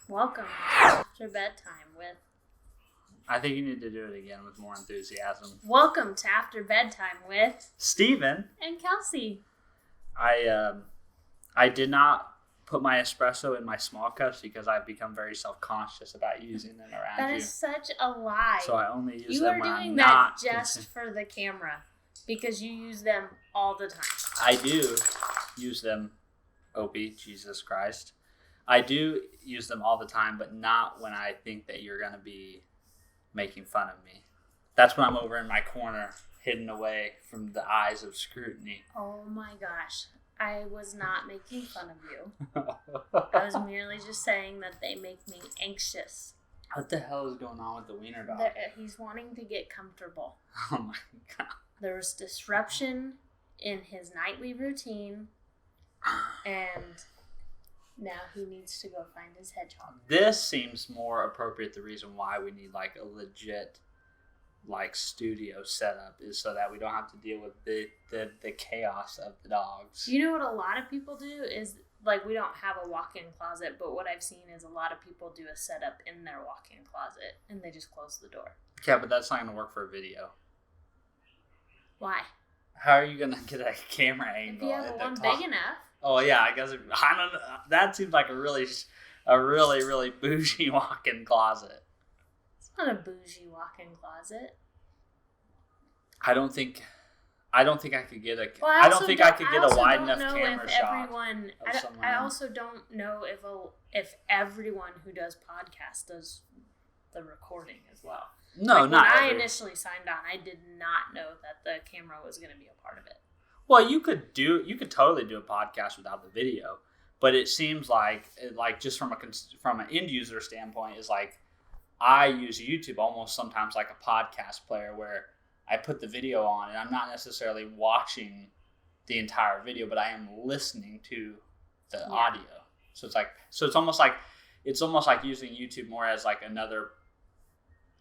Welcome to After Bedtime with... I think you need to do it again with more enthusiasm. Welcome to After Bedtime with... Stevan. And Kelsey. I did not put my espresso in my small cups because I've become very self-conscious about using them around That you. is such a lie. So I only use you them are when doing I'm that not just for the camera because you use them all the time. I do use them, Opie, Jesus Christ. I do use them all the time, but not when I think that you're going to be making fun of me. That's when I'm over in my corner, hidden away from the eyes of scrutiny. Oh my gosh. I was not making fun of you. I was merely just saying that they make me anxious. What the hell is going on with the wiener dog? He's wanting to get comfortable. Oh my God. There was disruption in his nightly routine, and now he needs to go find his hedgehog. This seems more appropriate. The reason why we need like a legit studio setup is so that we don't have to deal with the chaos of the dogs. You know what a lot of people do is, we don't have a walk-in closet, but what I've seen is a lot of people do a setup in their walk-in closet and they just close the door. Yeah, but that's not going to work for a video. Why? How are you going to get a camera angle? If you have one big enough. Oh yeah, I guess I don't know. That seems like a really bougie walk-in closet. It's not a bougie walk-in closet. I don't think I could get a. Well, I don't think I could get a wide enough camera shot. I also don't know if everyone who does podcasts does the recording as well. No, not when I initially signed on, I did not know that the camera was going to be a part of it. Well, you could totally do a podcast without the video, but it seems like just from an end user standpoint is like I use YouTube almost sometimes like a podcast player where I put the video on and I'm not necessarily watching the entire video, but I am listening to the audio. So it's almost like using YouTube more as like another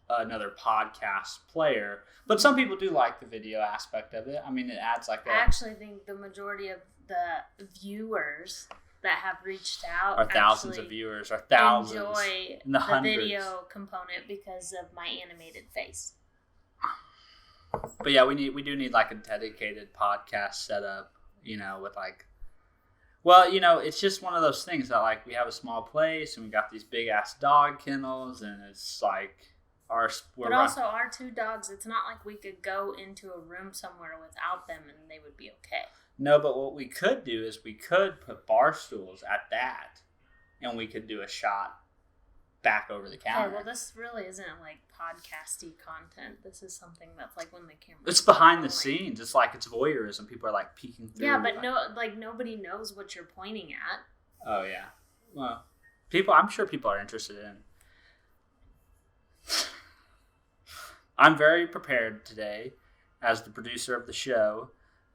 podcast player. But some people do like the video aspect of it. I mean, it adds like I actually think the majority of the viewers that have reached out are thousands of viewers, or thousands enjoy in the video component because of my animated face. But yeah, we do need like a dedicated podcast setup, with it's just one of those things that like we have a small place and we got these big ass dog kennels and it's like our 2 dogs, it's not like we could go into a room somewhere without them and they would be okay. No, but what we could do is we could put bar stools at that and we could do a shot back over the counter. Okay, well, this really isn't like podcasty content. This is something that's like when the camera. It's behind the scenes. It's like it's voyeurism. People are like peeking through. Yeah, but nobody knows what you're pointing at. Oh yeah. Well, I'm sure people are interested in. I'm very prepared today, as the producer of the show.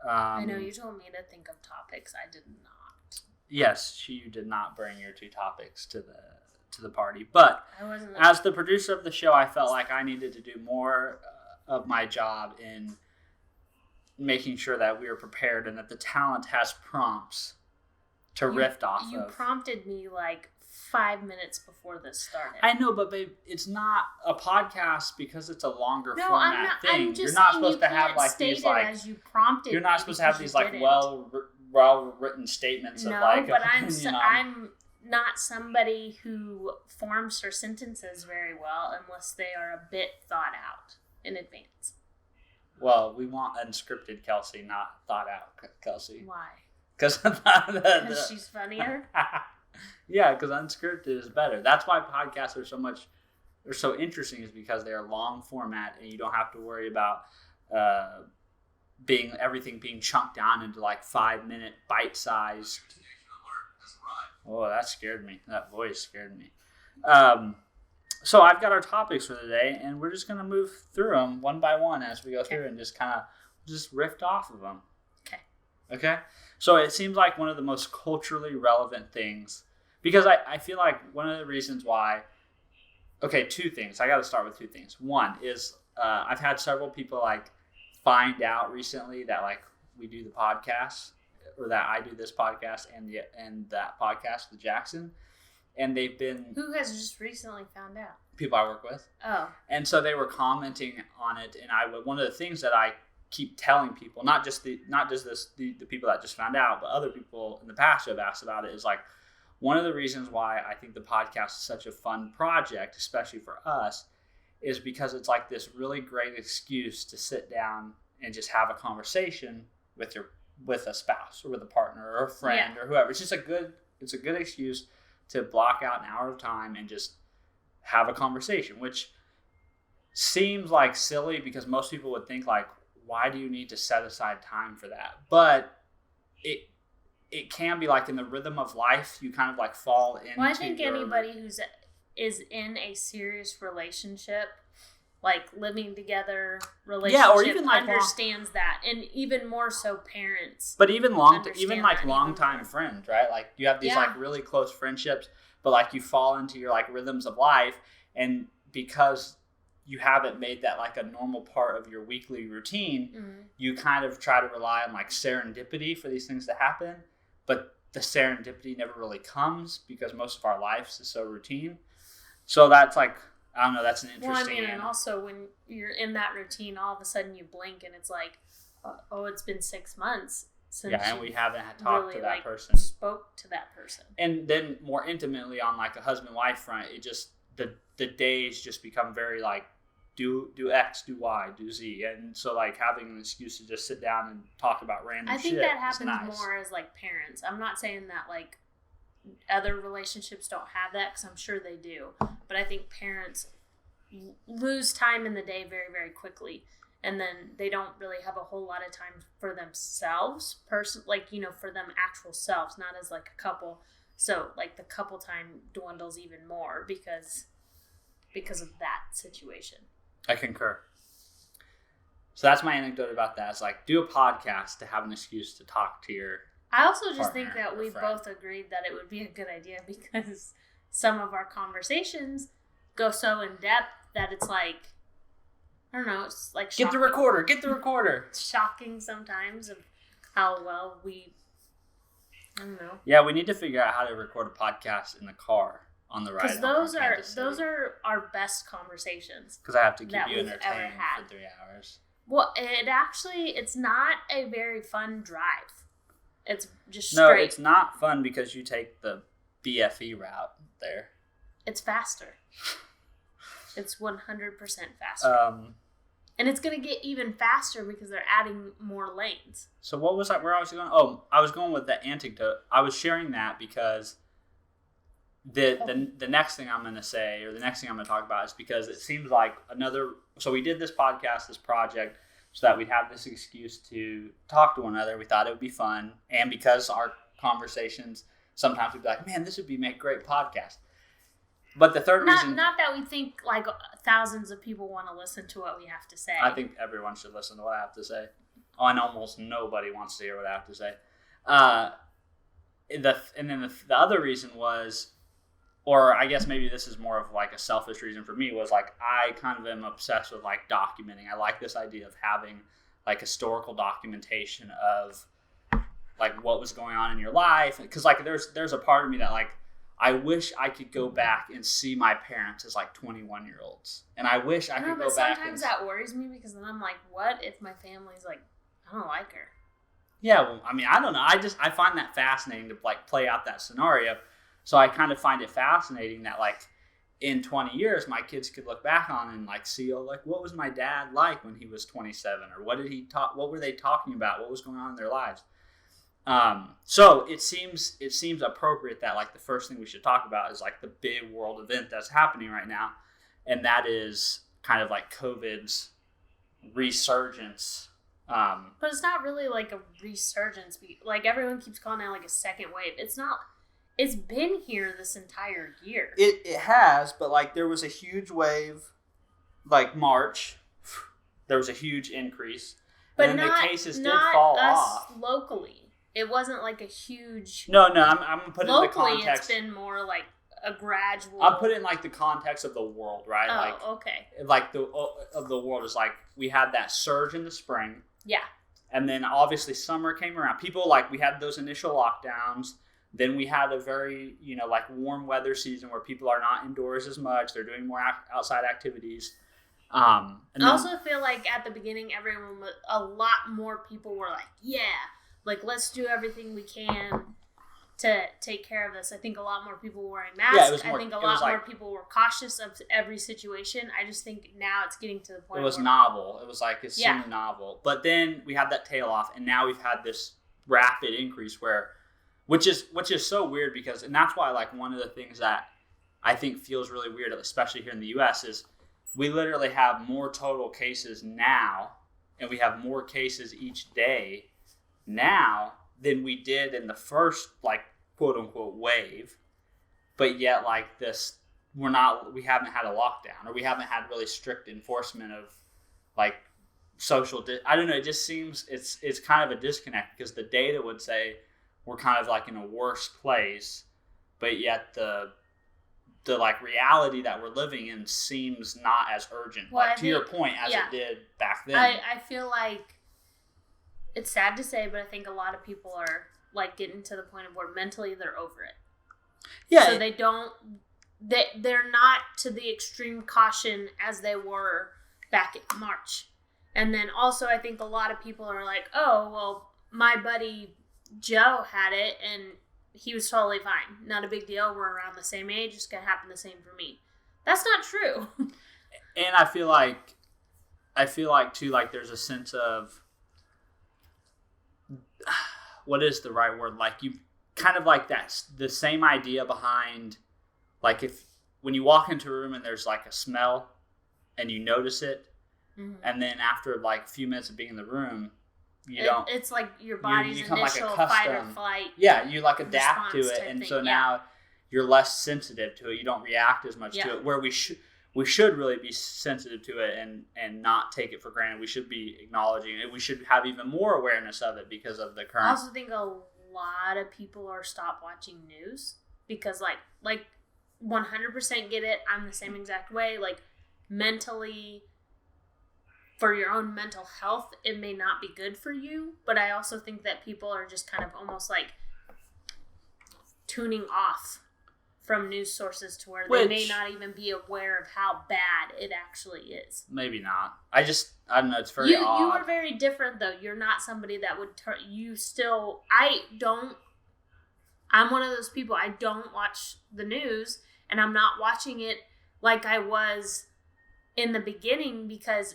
I know you told me to think of topics. I did not. Yes, you did not bring your 2 topics to the party, but as the producer of the show, I felt like I needed to do more of my job in making sure that we are prepared and that the talent has prompts to riff off of. You prompted me like 5 minutes before this started. I know, but babe, it's not a podcast because it's a longer format thing. I'm just you're not supposed to have like these like as you prompted. You're not supposed to have these like well written statements of like. No, but I'm not somebody who forms her sentences very well unless they are a bit thought out in advance. Well, we want unscripted Kelsey, not thought out Kelsey. Why? Because she's funnier. Yeah, because unscripted is better. That's why podcasts are so interesting, is because they are long format and you don't have to worry about everything being chunked down into like 5-minute bite-sized. Oh, that scared me. That voice scared me. So I've got our topics for the day, and we're just going to move through them one by one as we go through and just kind of riff off of them. Okay? So it seems like one of the most culturally relevant things, because I feel like one of the reasons why, 2 things. I got to start with 2 things. One is I've had several people like find out recently that like we do the podcast, or that I do this podcast and that podcast with Jackson. and they've been... Who has just recently found out? People I work with. Oh. And so they were commenting on it, and one of the things that I keep telling people, not just the people that just found out, but other people in the past who have asked about it, is like, one of the reasons why I think the podcast is such a fun project, especially for us, is because it's like this really great excuse to sit down and just have a conversation with a spouse or with a partner or a friend or whoever. It's a good excuse to block out an hour of time and just have a conversation, which seems like silly because most people would think like, why do you need to set aside time for that? But it can be like in the rhythm of life, you kind of like fall into... Well, I think anybody is in a serious relationship, like living together, relationship, or even like understands that, and even more so parents. But even long-time friends, right? Like you have these like really close friendships, but like you fall into your like rhythms of life, and because you haven't made that like a normal part of your weekly routine, you kind of try to rely on like serendipity for these things to happen, but the serendipity never really comes because most of our lives is so routine. So that's like, I don't know, that's an interesting... Well, I mean, and also when you're in that routine, all of a sudden you blink and it's like, oh, it's been 6 months since and we haven't talked really, to that like, person. Spoke to that person. And then more intimately on like a husband-wife front, it just, the days just become very like, do X, do Y, do Z. And so like having an excuse to just sit down and talk about random shit. I think that happens nice. More as like parents. I'm not saying that like other relationships don't have that, because I'm sure they do. But I think parents lose time in the day very, very quickly. And then they don't really have a whole lot of time for themselves, for them actual selves, not as like a couple. So like the couple time dwindles even more because of that situation. I concur. So that's my anecdote about that. It's like, do a podcast to have an excuse to talk to your I also just think that we friend. both agreed that it would be a good idea because some of our conversations go so in depth that it's like, I don't know, it's like shocking. Get the recorder. It's shocking sometimes of how well I don't know. Yeah, we need to figure out how to record a podcast in the car on the ride. Because those are our best conversations. Because I have to keep you entertained for 3 hours. Well, it's not a very fun drive. It's just straight. No, it's not fun because you take the BFE route there. It's faster. It's 100% faster. And it's going to get even faster because they're adding more lanes. So what was that? Where I was going? Oh, I was going with the anecdote. I was sharing that because the next thing I'm going to say, or the next thing I'm going to talk about, is because it seems like so we did this podcast, this project, so that we'd have this excuse to talk to one another. We thought it would be fun. And because our conversations, sometimes we'd be like, man, this would make a great podcast. But the third reason... Not that we think like thousands of people want to listen to what we have to say. I think everyone should listen to what I have to say. Oh, and almost nobody wants to hear what I have to say. And then the other reason was, or I guess maybe this is more of like a selfish reason for me, was like I kind of am obsessed with like documenting. I like this idea of having like historical documentation of like what was going on in your life. Because like there's a part of me that like, I wish I could go back and see my parents as like 21-year-olds. And I wish I could go back. Sometimes that worries me because then I'm like, what if my family's like, I don't like her? Yeah, well, I mean, I don't know. I find that fascinating to like play out that scenario. So I kind of find it fascinating that like in 20 years, my kids could look back on and like see, like, what was my dad like when he was 27? Or what did he talk? What were they talking about? What was going on in their lives? So it seems appropriate that like the first thing we should talk about is like the big world event that's happening right now. And that is kind of like COVID's resurgence. But it's not really like a resurgence. Like everyone keeps calling it like a second wave. It's not. It's been here this entire year. It has, but like there was a huge wave, like March. There was a huge increase, but and then not, the cases did not fall us off locally. It wasn't like a huge. No, I'm gonna put it in the context. Locally, it's been more like a gradual. I'll put it in like the context of the world, right? Oh, like, okay. Like of the world is like we had that surge in the spring. Yeah. And then obviously summer came around. People like we had those initial lockdowns. Then we had a very, like warm weather season where people are not indoors as much. They're doing more outside activities. I also feel like at the beginning, a lot more people were like, yeah, like let's do everything we can to take care of this. I think a lot more people were wearing masks. I think a lot more people were cautious of every situation. I just think now it's getting to the point it was novel. It was like, it seemed novel. But then we had that tail off, and now we've had this rapid increase which is so weird and that's why, like, one of the things that I think feels really weird, especially here in the U.S., is we literally have more total cases now, and we have more cases each day now than we did in the first, like, quote unquote wave. But yet, like, we haven't had a lockdown, or we haven't had really strict enforcement of, like, I don't know. It just seems it's kind of a disconnect, because the data would say we're kind of like in a worse place, but yet the like reality that we're living in seems not as urgent. Well, to your point, as it did back then. I feel like it's sad to say, but I think a lot of people are like getting to the point of where mentally they're over it. Yeah. So they're not to the extreme caution as they were back in March. And then also I think a lot of people are like, oh, well, my buddy Joe had it and he was totally fine. Not a big deal. We're around the same age. It's going to happen the same for me. That's not true. And I feel like too, like there's a sense of, what is the right word? Like you kind of like that's the same idea behind, like when you walk into a room and there's like a smell and you notice it, mm-hmm. and then after like a few minutes of being in the room, it's like your body's initial fight or flight. Yeah, you like adapt to it, and so now you're less sensitive to it. You don't react as much to it. Where we should really be sensitive to it and not take it for granted. We should be acknowledging it. We should have even more awareness of it because of the current. I also think a lot of people are stop watching news because like 100% get it. I'm the same exact way. Like mentally, for your own mental health, it may not be good for you, but I also think that people are just kind of almost like tuning off from news sources to where they may not even be aware of how bad it actually is. Maybe not. I don't know. It's very odd. You are very different, though. You're not somebody that would I'm one of those people. I don't watch the news, and I'm not watching it like I was in the beginning because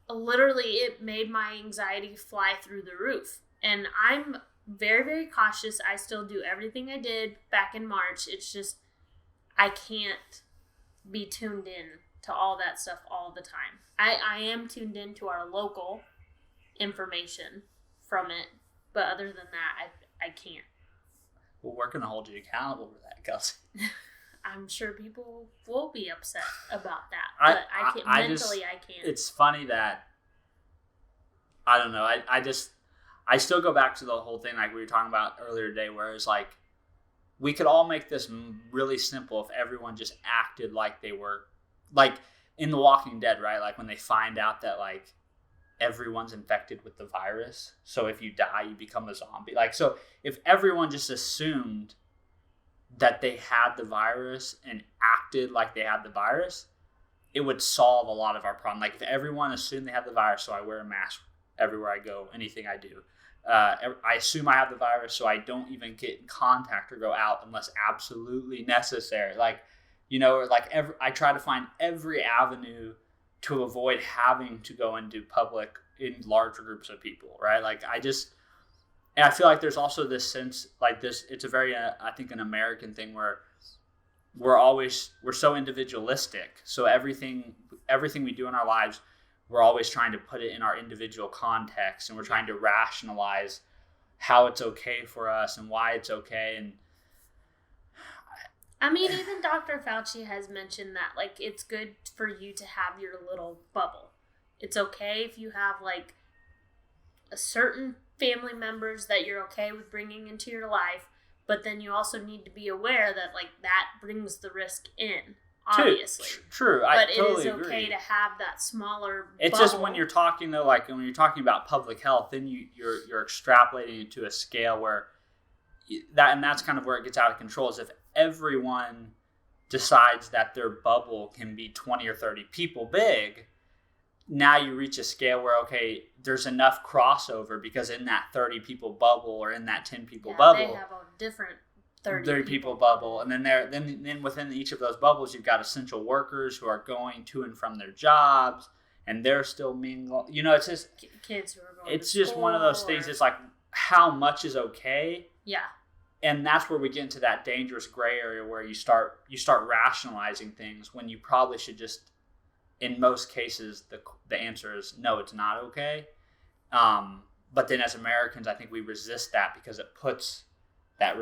literally it made my anxiety fly through the roof. And I'm very, very cautious. I still do everything I did back in March. It's just I can't be tuned in to all that stuff all the time. I am tuned in to our local information from it, but other than that, I can't. Well, we're going to hold you accountable for that, Kelsey. I'm sure people will be upset about that, but I can't. I can't. It's funny that, I don't know, I still go back to the whole thing like we were talking about earlier today, where it's like, we could all make this really simple if everyone just acted like they were, like in The Walking Dead, right? Like when they find out that like everyone's infected with the virus, so if you die, you become a zombie. Like, so if everyone just assumed that they had the virus and acted like they had the virus, it would solve a lot of our problem. Like if everyone assumed they had the virus, so I wear a mask everywhere I go, anything I do. I assume I have the virus, so I don't even get in contact or go out unless absolutely necessary. Like, I try to find every avenue to avoid having to go into public in larger groups of people, right? Like and I feel like there's also this sense like this, it's a very, I think an American thing where we're so individualistic. So everything we do in our lives, we're always trying to put it in our individual context, and we're trying to rationalize how it's okay for us and why it's okay. And I mean, even Dr. Fauci has mentioned that, like, it's good for you to have your little bubble. It's okay if you have, like, a certain family members that you're okay with bringing into your life, but then you also need to be aware that, like, that brings the risk in. Obviously. True. But totally it is okay agree. to have that smaller It's bubble. just when you're talking, though, like when you're talking about public health, then you're extrapolating it to a scale where that's kind of where it gets out of control, is if everyone decides that their bubble can be 20 or 30 people big, now you reach a scale where, okay, there's enough crossover because in that 30 people bubble or in that 10 people bubble, they have a different 30 people bubble. And then within each of those bubbles, you've got essential workers who are going to and from their jobs, and they're still mingling. It's just kids who are going it's to just school, one of those things. It's like, how much is okay? Yeah. And that's where we get into that dangerous gray area where you start rationalizing things when you probably should just, in most cases, the answer is no, it's not okay. But then as Americans, I think we resist that because it puts that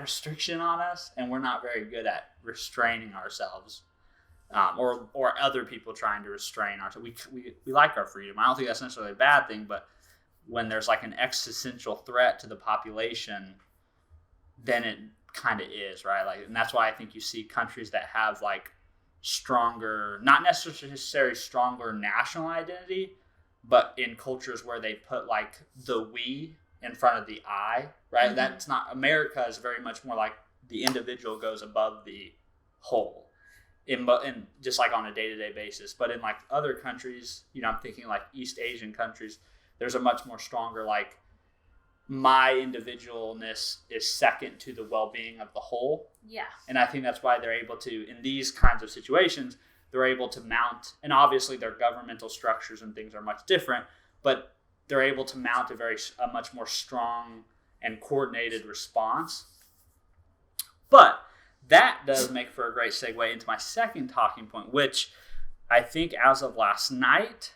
restriction on us, and we're not very good at restraining ourselves, or other people trying to restrain ourselves. We like our freedom. I don't think that's necessarily a bad thing, but when there's like an existential threat to the population, then it kind of is, right? Like, and that's why I think you see countries that have like stronger, not necessarily stronger national identity, but in cultures where they put like the we in front of the I, right? Mm-hmm. That's not, America is very much more like the individual goes above the whole in just like on a day-to-day basis. But in like other countries, I'm thinking like East Asian countries, there's a much more stronger, like, my individualness is second to the well-being of the whole. Yeah. And I think that's why they're able to, in these kinds of situations, they're able to mount, and obviously their governmental structures and things are much different, but they're able to mount a much more strong and coordinated response. But that does make for a great segue into my second talking point, which I think as of last night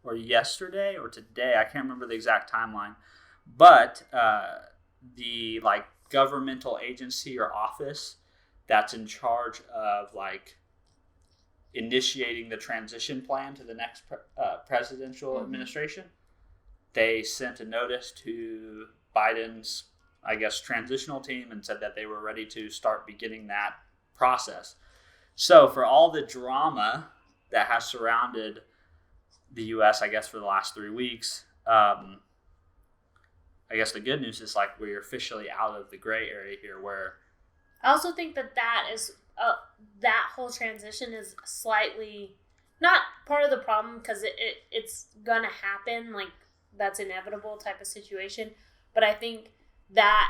or yesterday or today, I can't remember the exact timeline, but the like governmental agency or office that's in charge of like initiating the transition plan to the next presidential administration, they sent a notice to Biden's, I guess, transitional team and said that they were ready to start beginning that process. So for all the drama that has surrounded the U.S., I guess, for the last 3 weeks, I guess the good news is like we're officially out of the gray area here, where I also think that is that whole transition is slightly not part of the problem, because it's gonna happen, like that's inevitable type of situation. But I think that,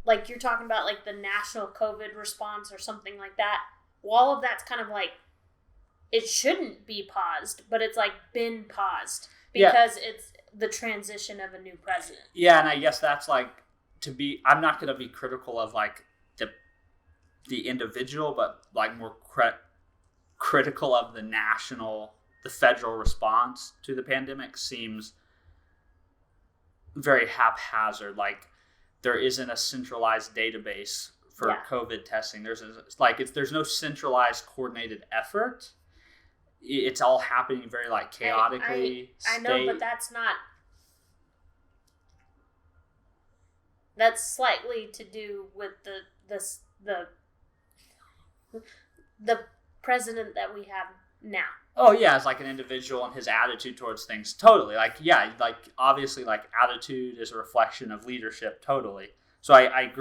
like you're talking about, like the national COVID response or something like that, all of that's kind of like, it shouldn't be paused, but it's like been paused because it's the transition of a new president. Yeah, and I guess that's like I'm not going to be critical of like the individual, but like more critical of the federal response to the pandemic seems very haphazard. Like there isn't a centralized database for COVID testing. There's no centralized coordinated effort. It's all happening very like chaotically. I know, but that's slightly to do with the president that we have now. Oh yeah, it's like an individual and his attitude towards things. Totally. Like, yeah, like obviously like attitude is a reflection of leadership. Totally. So I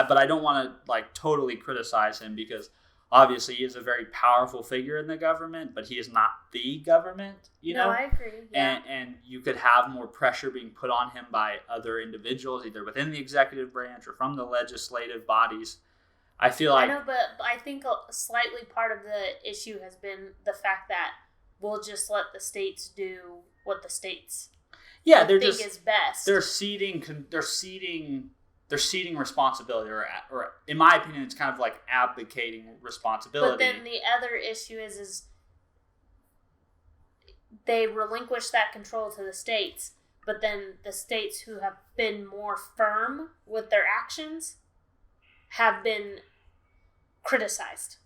but I don't want to like totally criticize him, because obviously he is a very powerful figure in the government, but he is not the government, No, I agree. Yeah. And you could have more pressure being put on him by other individuals, either within the executive branch or from the legislative bodies. I feel like... I know, but I think slightly part of the issue has been the fact that we'll just let the states do what the states think is best. They're ceding responsibility, or in my opinion, it's kind of like abdicating responsibility. But then the other issue is they relinquish that control to the states, but then the states who have been more firm with their actions have been criticized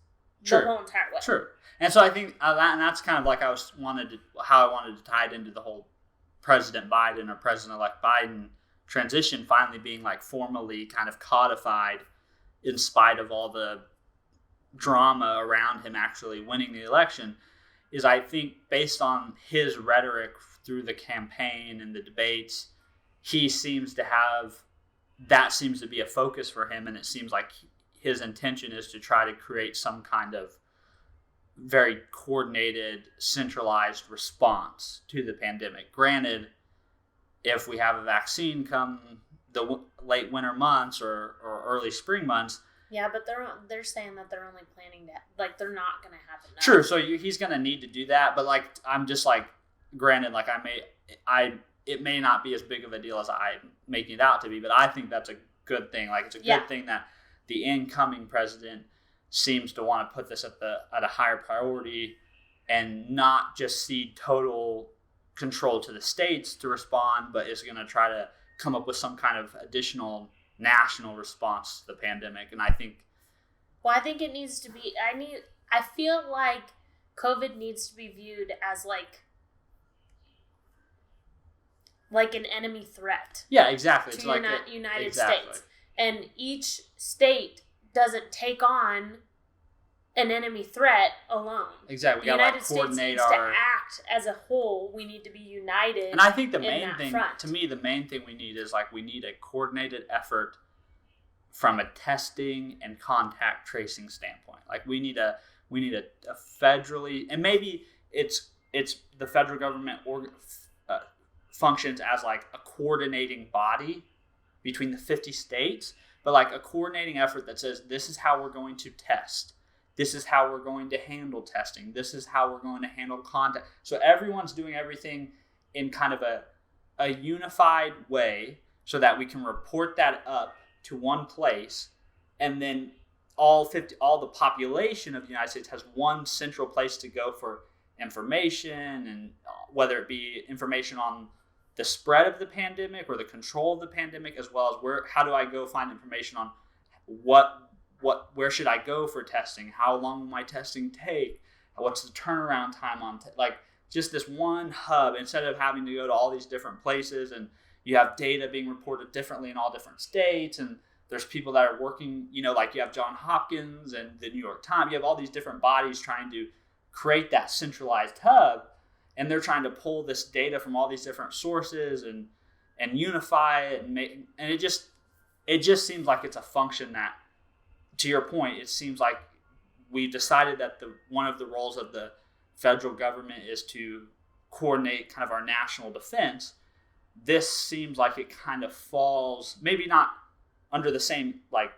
the whole entire way. Sure. And so I think and that's kind of like how I wanted to tie it into the whole President Biden or President-elect Biden transition finally being like formally kind of codified, in spite of all the drama around him actually winning the election, is I think based on his rhetoric through the campaign and the debates, he seems to have that seems to be a focus for him, and it seems like his intention is to try to create some kind of very coordinated, centralized response to the pandemic. Granted, if we have a vaccine come the late winter months or early spring months. Yeah, but they're saying that they're only planning that, like, they're not going to have enough. True, so he's going to need to do that, but, like, I'm just, like, granted, like, it may not be as big of a deal as I'm making it out to be, but I think that's a good thing. Like, it's a good thing that the incoming president seems to want to put this at a higher priority and not just cede total control to the states to respond, but is going to try to come up with some kind of additional national response to the pandemic. And I think it needs to be, I feel like COVID needs to be viewed as like an enemy threat. Yeah, exactly. To United States. And each state doesn't take on an enemy threat alone. Exactly. We the United States needs to act as a whole. We need to be united. And I think the main thing, front. to me, the main thing we need is, like, we need a coordinated effort from a testing and contact tracing standpoint. Like, we need a federally, and maybe it's the federal government functions as, like, a coordinating body between the 50 states, but, like, a coordinating effort that says, this is how we're going to test. This is how we're going to handle testing. This is how we're going to handle contact. So everyone's doing everything in kind of a unified way so that we can report that up to one place, and then all the population of the United States has one central place to go for information, and whether it be information on the spread of the pandemic or the control of the pandemic, as well as how do I go find information on where should I go for testing? How long will my testing take? What's the turnaround time on like just this one hub, instead of having to go to all these different places, and you have data being reported differently in all different states, and there's people that are working, like you have Johns Hopkins and the New York Times. You have all these different bodies trying to create that centralized hub, and they're trying to pull this data from all these different sources and unify it and it just seems like it's a function that, to your point, it seems like we've decided that one of the roles of the federal government is to coordinate kind of our national defense. This seems like it kind of falls, maybe not under the same, like,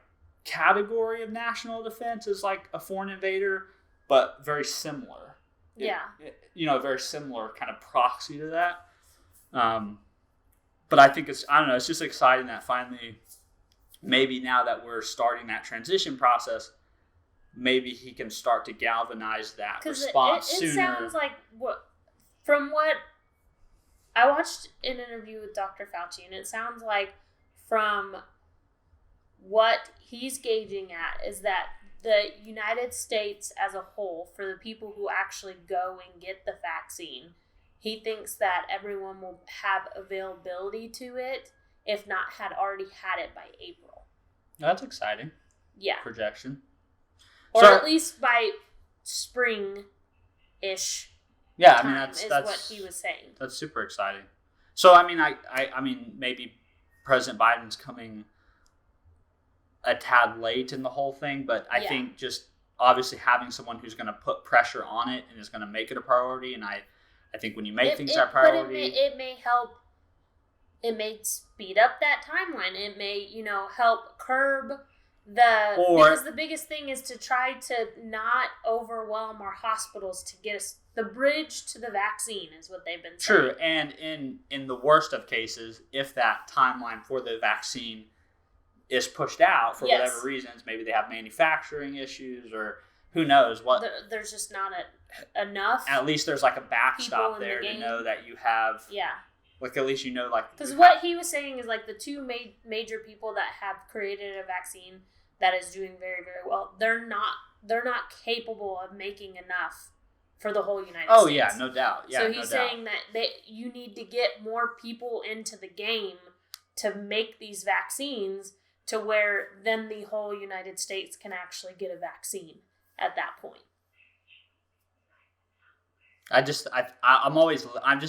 category of national defense as, like, a foreign invader, but very similar. Yeah. A very similar kind of proxy to that. But I think it's just exciting that finally, maybe now that we're starting that transition process, maybe he can start to galvanize that response sooner. It sounds like, from what I watched an interview with Dr. Fauci, and it sounds like from what he's gauging at is that the United States as a whole, for the people who actually go and get the vaccine, he thinks that everyone will have availability to it, if not had already had it by April. That's exciting. Yeah. Projection. Or at least by spring-ish. Yeah, that's what he was saying. That's super exciting. So I mean maybe President Biden's coming a tad late in the whole thing, but I think just obviously having someone who's going to put pressure on it and is going to make it a priority, and I think when you make things a priority, but it may help. It may speed up that timeline. It may, help curb because the biggest thing is to try to not overwhelm our hospitals to get us the bridge to the vaccine is what they've been saying. True, and in the worst of cases, if that timeline for the vaccine is pushed out for whatever reasons, maybe they have manufacturing issues or who knows what. There's just not enough. At least there's like a backstop there to know that you have. Yeah. Like at least because what he was saying is like the two major people that have created a vaccine that is doing very, very well, they're not capable of making enough for the whole United States. Oh yeah, no doubt. Yeah, so he's saying that you need to get more people into the game to make these vaccines to where then the whole United States can actually get a vaccine at that point. I'm just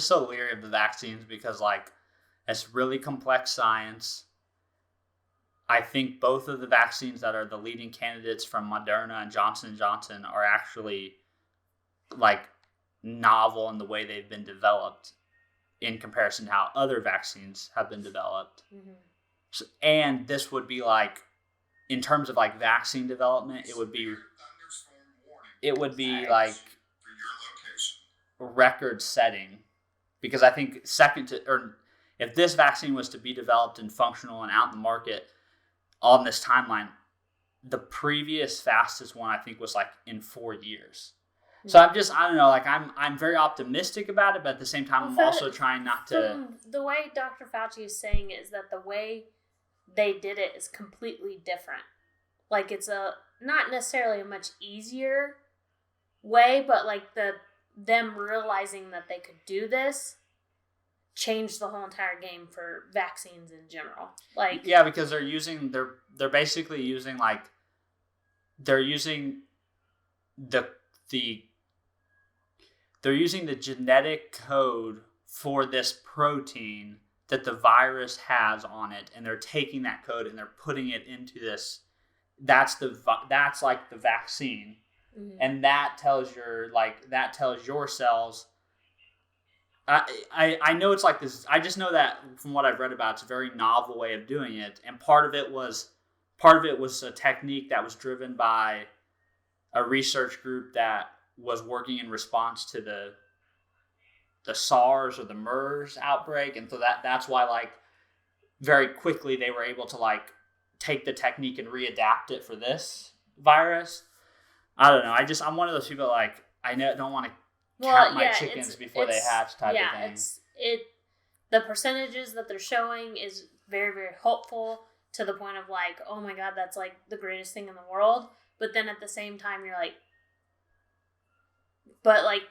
so leery of the vaccines because, like, it's really complex science, I think both of the vaccines that are the leading candidates from Moderna and Johnson & Johnson are actually like novel in the way they've been developed in comparison to how other vaccines have been developed. Mm-hmm. So, and this would be like, in terms of like vaccine development, it would be like record setting, because I think if this vaccine was to be developed and functional and out in the market on this timeline, the previous fastest one I think was like in 4 years. So I don't know, like I'm very optimistic about it, but at the same time, I'm also trying not to. The way Dr. Fauci is saying is that the way they did it is completely different. Like it's not necessarily a much easier way, but like them realizing that they could do this changed the whole entire game for vaccines in general. Like yeah, because they're basically using the genetic code for this protein that the virus has on it, and they're taking that code and they're putting it into this. That's like the vaccine, mm-hmm. and that tells your cells. I know it's like this. I just know that from what I've read about, it's a very novel way of doing it, and part of it was a technique that was driven by a research group that was working in response to the SARS or the MERS outbreak, and so that's why like very quickly they were able to like take the technique and readapt it for this virus. I don't know. I'm one of those people like don't want to count my chickens before they hatch type of thing. The percentages that they're showing is very, very hopeful to the point of like, oh my God, that's like the greatest thing in the world. But then at the same time, you're like, but like,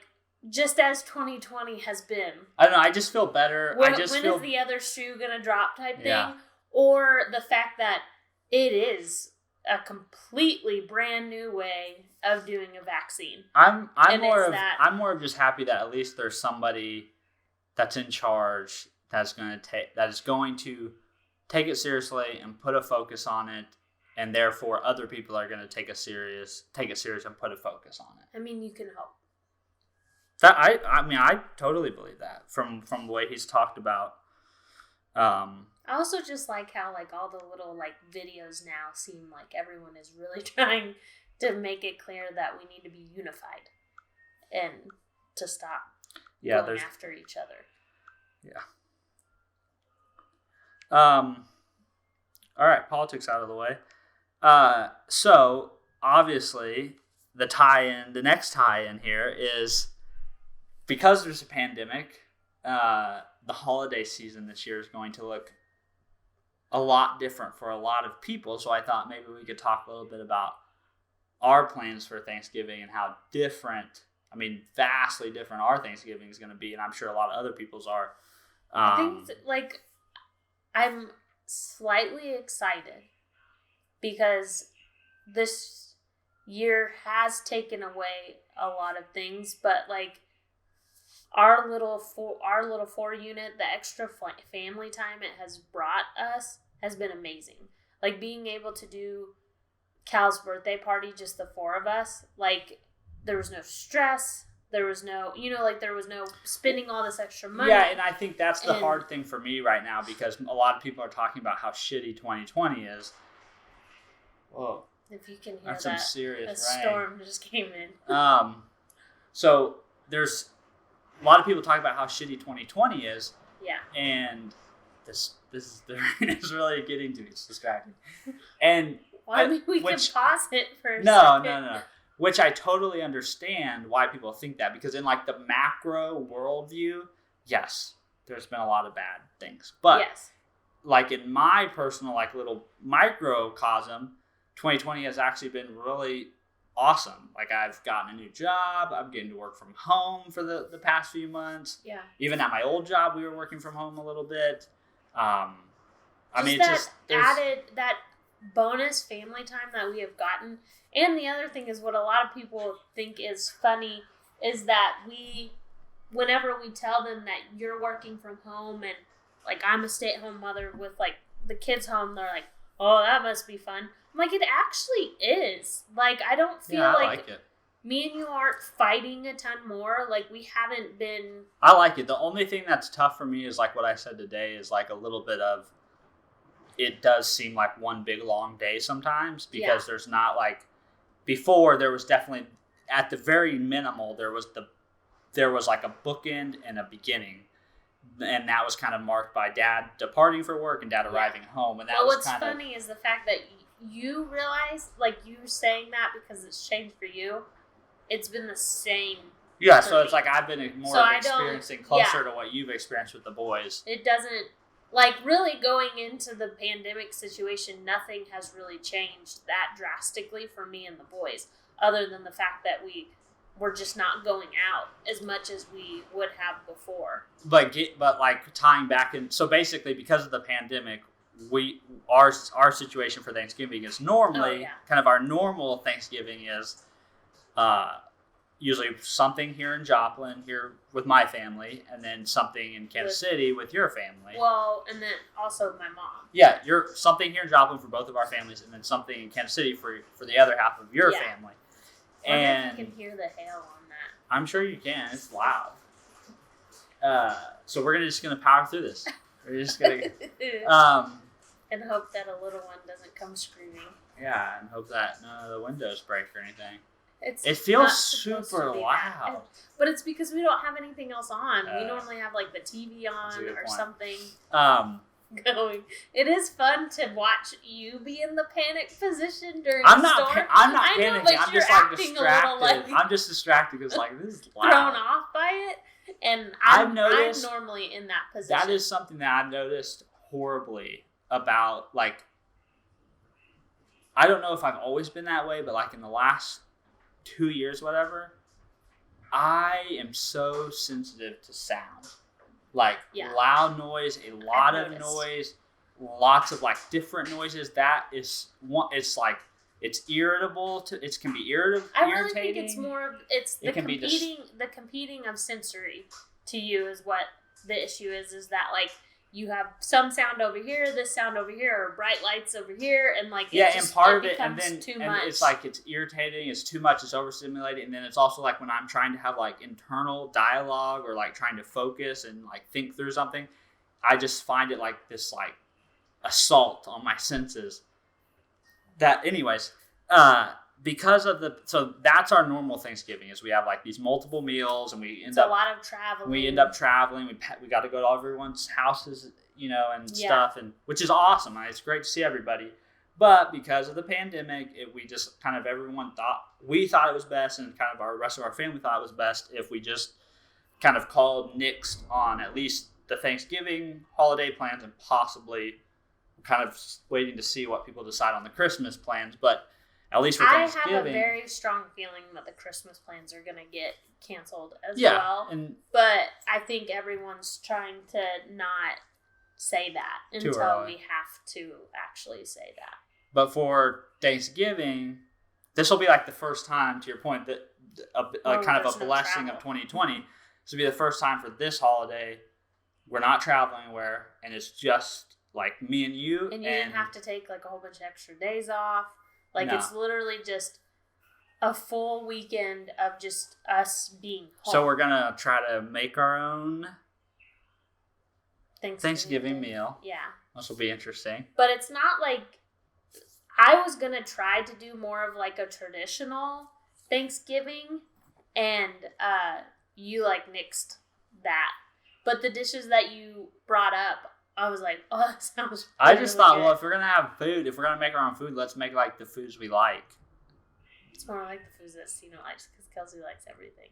just as 2020 has been. I don't know. I just feel better. When is the other shoe going to drop type thing? Or the fact that it is a completely brand new way of doing a vaccine. I'm more of just happy that at least there's somebody that's in charge that is going to take it seriously and put a focus on it, and therefore other people are going to take it serious and put a focus on it. I mean, you can hope. That I totally believe that from the way he's talked about. I also just like how like all the little like videos now seem like everyone is really trying to make it clear that we need to be unified and to stop going after each other. Yeah. All right, politics out of the way. So obviously the next tie-in here is, because there's a pandemic, the holiday season this year is going to look a lot different for a lot of people. So I thought maybe we could talk a little bit about our plans for Thanksgiving and how vastly different our Thanksgiving is going to be. And I'm sure a lot of other people's are. I think I'm slightly excited because this year has taken away a lot of things, but like, our little 4 unit, the extra family time it has brought us has been amazing. Like being able to do Cal's birthday party, just the 4 of us, like there was no stress. There was no, there was no spending all this extra money. Yeah, and I think that's the hard thing for me right now, because a lot of people are talking about how shitty 2020 is. Whoa. If you can hear that's that, some serious a storm just came in. So there's a lot of people talking about how shitty 2020 is. Yeah. And this is really getting to me. It's distracting. And we can pause it for a second. No. Which I totally understand why people think that, because in like the macro worldview, yes, there's been a lot of bad things. But like in my personal like little microcosm, 2020 has actually been really awesome. Like I've gotten a new job. I'm getting to work from home for the past few months. Yeah. Even at my old job, we were working from home a little bit. That bonus family time that we have gotten. And the other thing is, what a lot of people think is funny is that whenever we tell them that you're working from home and like I'm a stay-at-home mother with like the kids home, they're like, oh, that must be fun. I'm like, it actually is. Like, I don't feel I like it. Me and you aren't fighting a ton more. Like, we haven't been. I like it. The only thing that's tough for me is like what I said today is like a little bit of, it does seem like one big long day sometimes because there's not like, before there was definitely, at the very minimal, there was like a bookend and a beginning. And that was kind of marked by Dad departing for work and Dad arriving home. And that was what's funny is the fact that you realize, like, you saying that because it's changed for you, it's been the same. Yeah, so it's like I've been experiencing closer to what you've experienced with the boys. It doesn't, like, really going into the pandemic situation, nothing has really changed that drastically for me and the boys, other than the fact that we're just not going out as much as we would have before. But like tying back in, so basically because of the pandemic, our situation for Thanksgiving is normally kind of our normal Thanksgiving is usually something here in Joplin here with my family, and then something in Kansas City with your family. Well, and then also my mom. Yeah, you're something here in Joplin for both of our families, and then something in Kansas City for the other half of your family. I wonder if you can hear the hail on that. I'm sure you can. It's loud. So we're just gonna power through this. We're just gonna and hope that a little one doesn't come screaming. Yeah, and hope that none of the windows break or anything. It feels super loud. But it's because we don't have anything else on. We normally have like the TV on or something. Going. It is fun to watch you be in the panic position during the storm. I'm not panicking. But I'm you're just like acting distracted. a little I'm just distracted because like this is loud. Thrown off by it, and I'm normally in that position. That is something that I've noticed horribly about, like, I don't know if I've always been that way, but like in the last 2 years, whatever, I am so sensitive to sound. Like loud noise, a lot of noise, lots of like different noises. That is one. It's like it's irritable to. It can be irritating. I really think it's more of the competing of sensory to you is what the issue is. Is that like you have some sound over here, this sound over here, or bright lights over here, and like and part of it, and then too much. It's like it's irritating, it's too much, it's overstimulating, and then it's also like when I'm trying to have like internal dialogue or like trying to focus and like think through something, I just find it like this like assault on my senses. That, anyways, because of so that's our normal Thanksgiving is we have like these multiple meals and we end up a lot of traveling. We end up traveling. We got to go to everyone's houses, and stuff, and which is awesome. It's great to see everybody. But because of the pandemic, we just kind of we thought it was best, and kind of our rest of our family thought it was best if we just kind of nixed on at least the Thanksgiving holiday plans and possibly kind of waiting to see what people decide on the Christmas plans, but. At least for Thanksgiving. I have a very strong feeling that the Christmas plans are going to get canceled as well. But I think everyone's trying to not say that until we have to actually say that. But for Thanksgiving, this will be like the first time, to your point, that kind of a blessing of 2020. This will be the first time for this holiday. We're not traveling anywhere, and it's just like me and you. And you didn't have to take like a whole bunch of extra days off. Like, it's literally just a full weekend of just us being home. So we're going to try to make our own Thanksgiving meal. Yeah. This will be interesting. But it's not like... I was going to try to do more of, like, a traditional Thanksgiving, and you, like, nixed that. But the dishes that you brought up, I was like, oh, that sounds I just thought, good. Well, if we're going to have food, if we're going to make our own food, let's make, like, the foods we like. It's more like the foods that Steven likes, because Kelsey likes everything.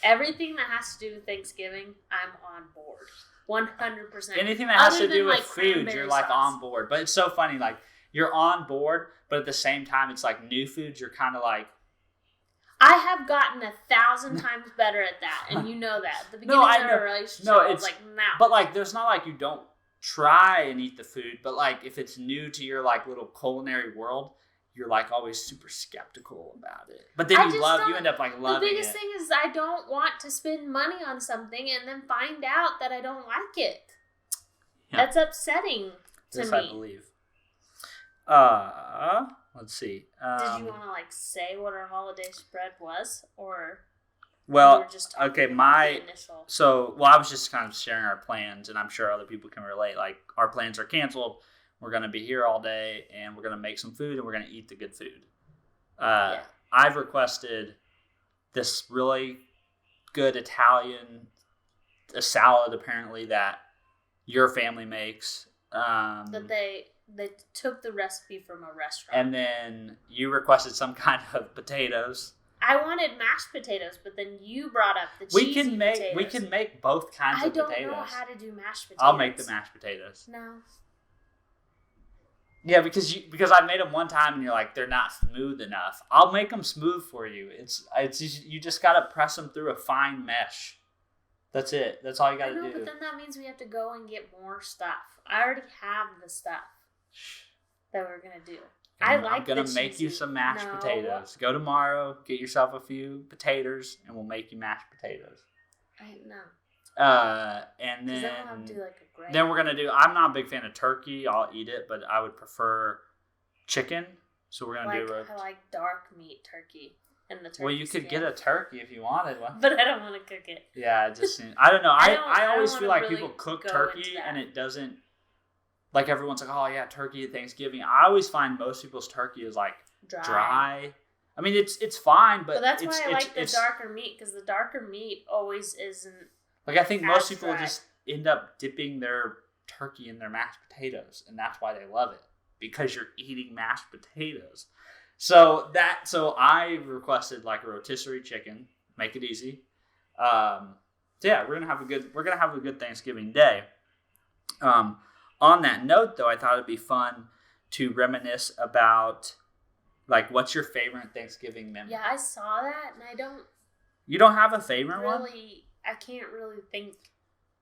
Everything that has to do with Thanksgiving, I'm on board. 100%. Anything that has to do with food, you're, like, on board. But it's so funny, like, you're on board, but at the same time, it's like new foods, you're kind of like... I have gotten 1,000 times better at that, and you know that. At the beginning of our relationship, I was like, no. But, like, there's not like you don't try and eat the food, but like if it's new to your like little culinary world, you're like always super skeptical about it. But then you end up like loving it. The biggest thing is I don't want to spend money on something and then find out that I don't like it. Yeah. That's upsetting to me. I believe. Let's see. Did you want to like say what our holiday spread was, or well, we were just talking okay, about the initial? I was just kind of sharing our plans, and I'm sure other people can relate. Like, our plans are canceled. We're going to be here all day, and we're going to make some food, and we're going to eat the good food. I've requested this really good Italian a salad, apparently, that your family makes. That they took the recipe from a restaurant. And then you requested some kind of potatoes. I wanted mashed potatoes, but then you brought up the cheesy potatoes. We can make both kinds of potatoes. I don't know how to do mashed potatoes. I'll make the mashed potatoes. No. Yeah, because I made them one time and you're like, they're not smooth enough. I'll make them smooth for you. It's you just gotta press them through a fine mesh. That's it. That's all you gotta do. But then that means we have to go and get more stuff. I already have the stuff that we're gonna do. I'm gonna make you some mashed potatoes. Go tomorrow, get yourself a few potatoes, and we'll make you mashed potatoes. I know. And then we'll have to do like a gravy. Then we're gonna do. I'm not a big fan of turkey. I'll eat it, but I would prefer chicken. So we're gonna do. I like dark meat turkey and the turkey. Well, you could get a turkey if you wanted one. But I don't want to cook it. Yeah, it just seems. I don't know. I always feel like people cook turkey and it doesn't. Like, everyone's like, oh yeah, turkey at Thanksgiving. I always find most people's turkey is like dry. I mean, it's fine, but that's why I like the darker meat, because the darker meat always isn't. Like, I think most people just end up dipping their turkey in their mashed potatoes, and that's why they love it, because you're eating mashed potatoes. So I requested like a rotisserie chicken, make it easy. Yeah, we're gonna have a good Thanksgiving day. On that note, though, I thought it'd be fun to reminisce about, like, what's your favorite Thanksgiving memory? Yeah, I saw that, and I don't. You don't have a favorite one? I can't really think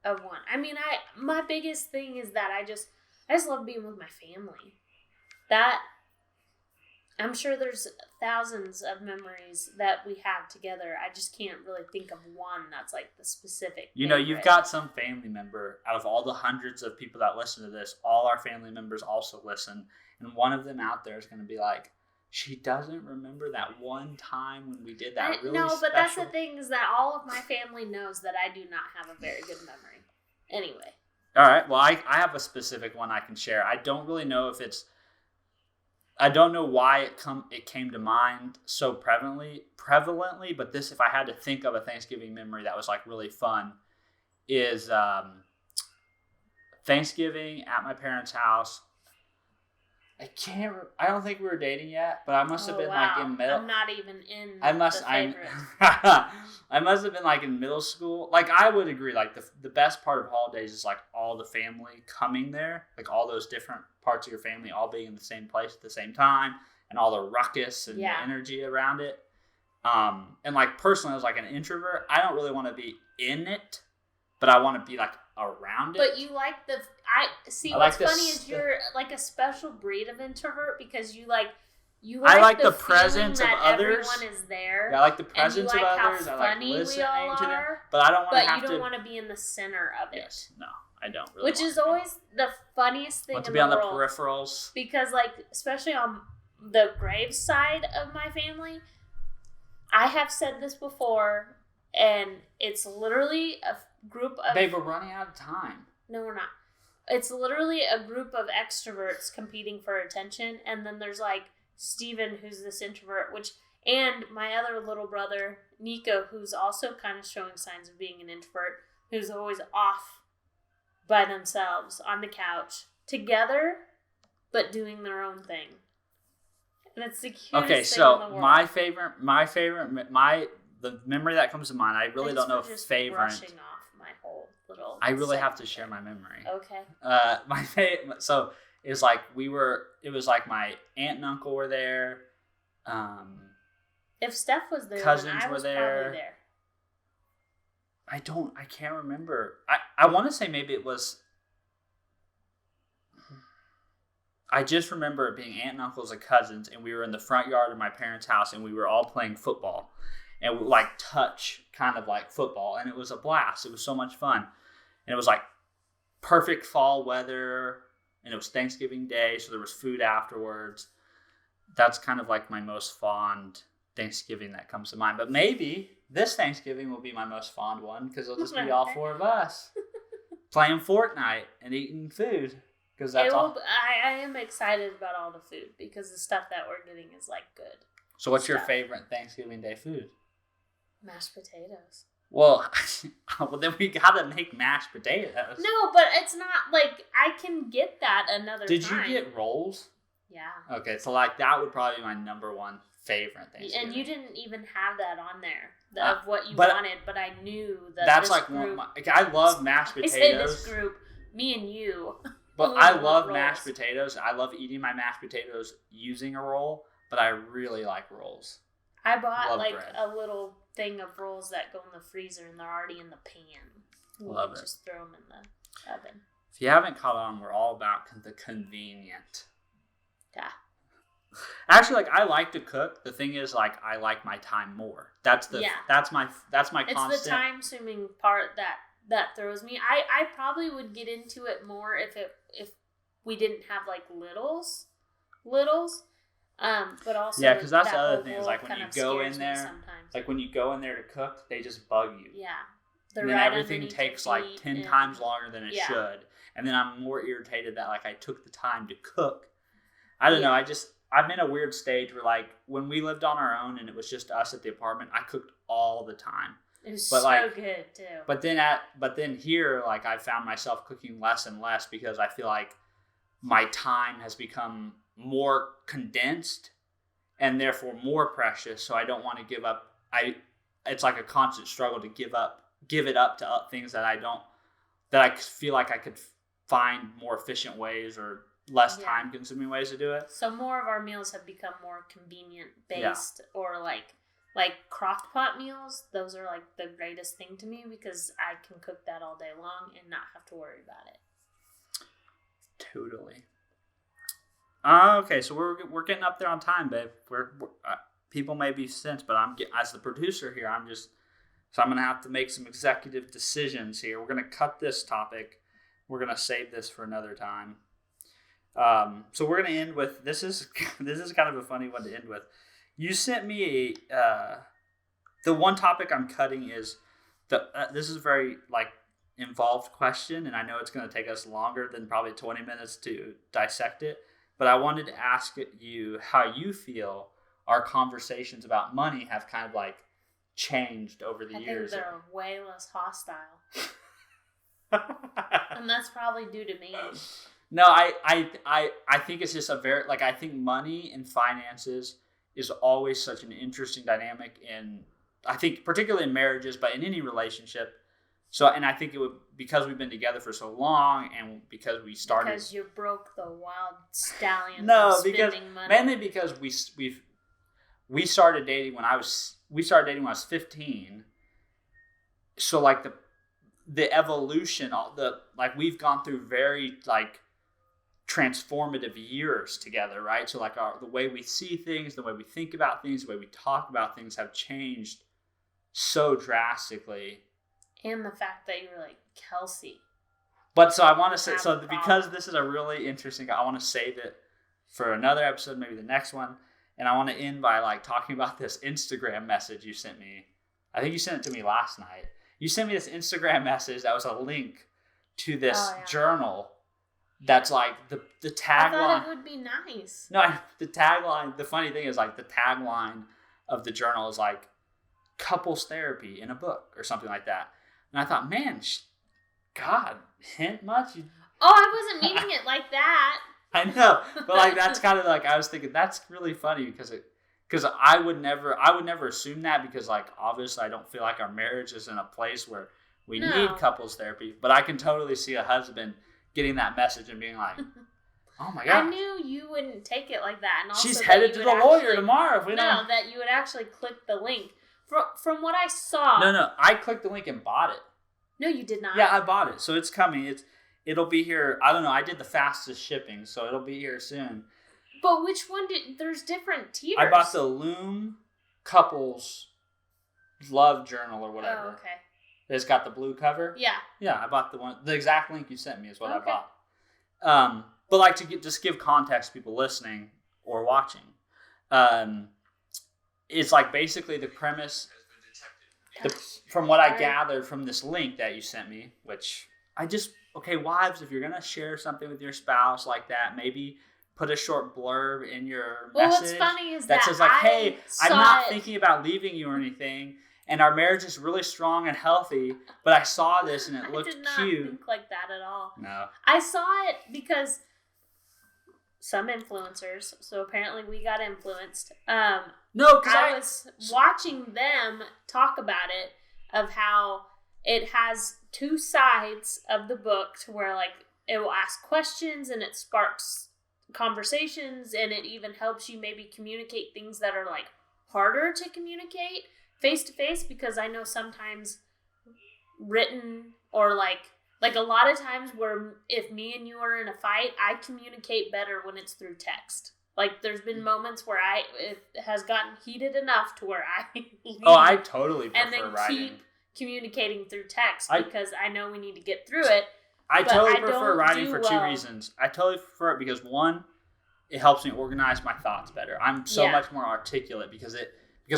of one. I mean, my biggest thing is that I just love being with my family. That, I'm sure there's thousands of memories that we have together. I just can't really think of one that's like the specific. You know, you've got some family member, out of all the hundreds of people that listen to this, all our family members also listen. And one of them out there is going to be like, she doesn't remember that one time when we did that really special. No, but that's the thing, is that all of my family knows that I do not have a very good memory. Anyway. All right. Well, I have a specific one I can share. I don't really know if it's. I don't know why it came to mind so prevalently, but this, if I had to think of a Thanksgiving memory that was like really fun, is Thanksgiving at my parents' house. I don't think we were dating yet, but I must have been like in middle. I'm not even in. I must have been like in middle school. Like, I would agree. Like, the best part of holidays is like all the family coming there, like all those different parts of your family all being in the same place at the same time, and all the ruckus and the energy around it. And like, personally, I was like an introvert. I don't really want to be in it, but I want to be like around it. But you like what's funny is you're like a special breed of introvert, because you like I like the presence of others. Everyone is there. Yeah, I like the presence of others. I like listening to them. But I don't want to have to. But you don't want to be in the center of it. Yes, no, I don't really. Which is always the funniest thing in the world. Want to be on the peripherals. Because, like, especially on the grave side of my family, I have said this before, and it's literally a group of... Babe, we're running out of time. No, we're not. It's literally a group of extroverts competing for attention, and then there's, like, Stevan, who's this introvert, and my other little brother, Nico, who's also kind of showing signs of being an introvert, who's always off by themselves on the couch, together, but doing their own thing. And it's the cutest thing in the world. The memory that comes to mind, I really don't know if favorite. Brushing off my whole little. I really have to share my memory. Okay. My favorite. So it was like It was like my aunt and uncle were there. If Steph was there, cousins then I was were there. Probably there. I can't remember. I want to say maybe it was. I just remember it being aunt and uncles and cousins, and we were in the front yard of my parents' house, and we were all playing football, and like touch kind of like football, and it was a blast. It was so much fun, and it was like perfect fall weather, and it was Thanksgiving Day, so there was food afterwards. That's kind of like my most fond Thanksgiving that comes to mind. But maybe this Thanksgiving will be my most fond one because it'll just be all four of us playing Fortnite and eating food. Because that's all. I am excited about all the food because the stuff that we're getting is like good. So what's your favorite Thanksgiving Day food? Mashed potatoes. Well, then we gotta make mashed potatoes. No, but it's not like I can get that another time. Did you get rolls? Yeah. Okay, so like that would probably be my number one favorite Thanksgiving. And you didn't even have that on there of what you wanted, but I knew that that's this like group, I love mashed potatoes. I say this group, me and you. But I love mashed potatoes. I love eating my mashed potatoes using a roll, but I really like rolls. I bought a little thing of rolls that go in the freezer and they're already in the pan. Love it. Just throw them in the oven. If you haven't caught on, we're all about the convenient. Yeah. Actually, like I like to cook. The thing is, like I like my time more. That's my constant. It's the time-consuming part that throws me. I probably would get into it more if we didn't have like littles. But also because that's the other thing is like when you go in there, like when you go in there to cook, they just bug you. Yeah. And then everything takes like 10 times longer than it should. And then I'm more irritated that like I took the time to cook. I don't know. I'm in a weird stage where like when we lived on our own and it was just us at the apartment, I cooked all the time. It was so good too. But then here, like I found myself cooking less and less because I feel like my time has become more condensed and therefore more precious. So I don't want to give up. It's like a constant struggle to give it up to things that I feel like I could find more efficient ways or less time consuming ways to do it. So more of our meals have become more convenient based or like crock pot meals. Those are like the greatest thing to me because I can cook that all day long and not have to worry about it. Totally. Okay, so we're getting up there on time, babe. We're people may be sensed, but as the producer here, I'm gonna have to make some executive decisions here. We're gonna cut this topic. We're gonna save this for another time. So we're gonna end with this is kind of a funny one to end with. You sent me the one topic I'm cutting is this is a very like involved question, and I know it's gonna take us longer than probably 20 minutes to dissect it. But I wanted to ask you how you feel our conversations about money have kind of like changed over the years. I think they're way less hostile. And that's probably due to me. No, I think it's just I think money and finances is always such an interesting dynamic I think particularly in marriages, but in any relationship. So, and I think it would, because we've been together for so long and because we started. Because you broke the wild stallion. No, because money. Mainly because we started dating when I was 15. So like the evolution, we've gone through very like transformative years together, right? So like the way we see things, the way we think about things, the way we talk about things have changed so drastically. And the fact that you were like, Kelsey. But so I want to say, because this is a really interesting, I want to save it for another episode, maybe the next one. And I want to end by like talking about this Instagram message you sent me. I think you sent it to me last night. You sent me this Instagram message that was a link to this journal that's like the tagline. I thought it would be nice. No, the tagline, the funny thing is like the tagline of the journal is like couples therapy in a book or something like that. And I thought, man, God, hint much? Oh, I wasn't meaning it like that. I know, but like that's kind of like I was thinking that's really funny because I would never assume that because like obviously I don't feel like our marriage is in a place where we need couples therapy, but I can totally see a husband getting that message and being like, oh my God. I knew you wouldn't take it like that. And also she's headed to the lawyer tomorrow. If we don't. that you would actually click the link. From what I saw. No, I clicked the link and bought it. No, you did not. Yeah, I bought it, so it's coming. It'll be here. I don't know. I did the fastest shipping, so it'll be here soon. But which one there's different tiers. I bought the Loom Couples Love Journal or whatever. Oh, okay. It's got the blue cover. Yeah. Yeah, I bought the exact link you sent me is what I bought. But like just give context to people listening or watching. It's like basically the premise, from what I gathered from this link that you sent me, which okay, wives, if you're going to share something with your spouse like that, maybe put a short blurb in your message. What's funny is that says like, hey, I'm not thinking about leaving you or anything, and our marriage is really strong and healthy, but I saw this and it looked cute. I did not think like that at all. No. I saw it because some influencers, so apparently we got influenced. No, because I was watching them talk about it, of how it has two sides of the book to where like it will ask questions and it sparks conversations, and it even helps you maybe communicate things that are like harder to communicate face to face, because I know sometimes written or like a lot of times where if me and you are in a fight, I communicate better when it's through text. Like there's been moments where it has gotten heated enough to where I leave I totally prefer and then writing. keep communicating through text because I know we need to get through it. I totally prefer writing for two reasons. I totally prefer it because one, it helps me organize my thoughts better. I'm so much more articulate because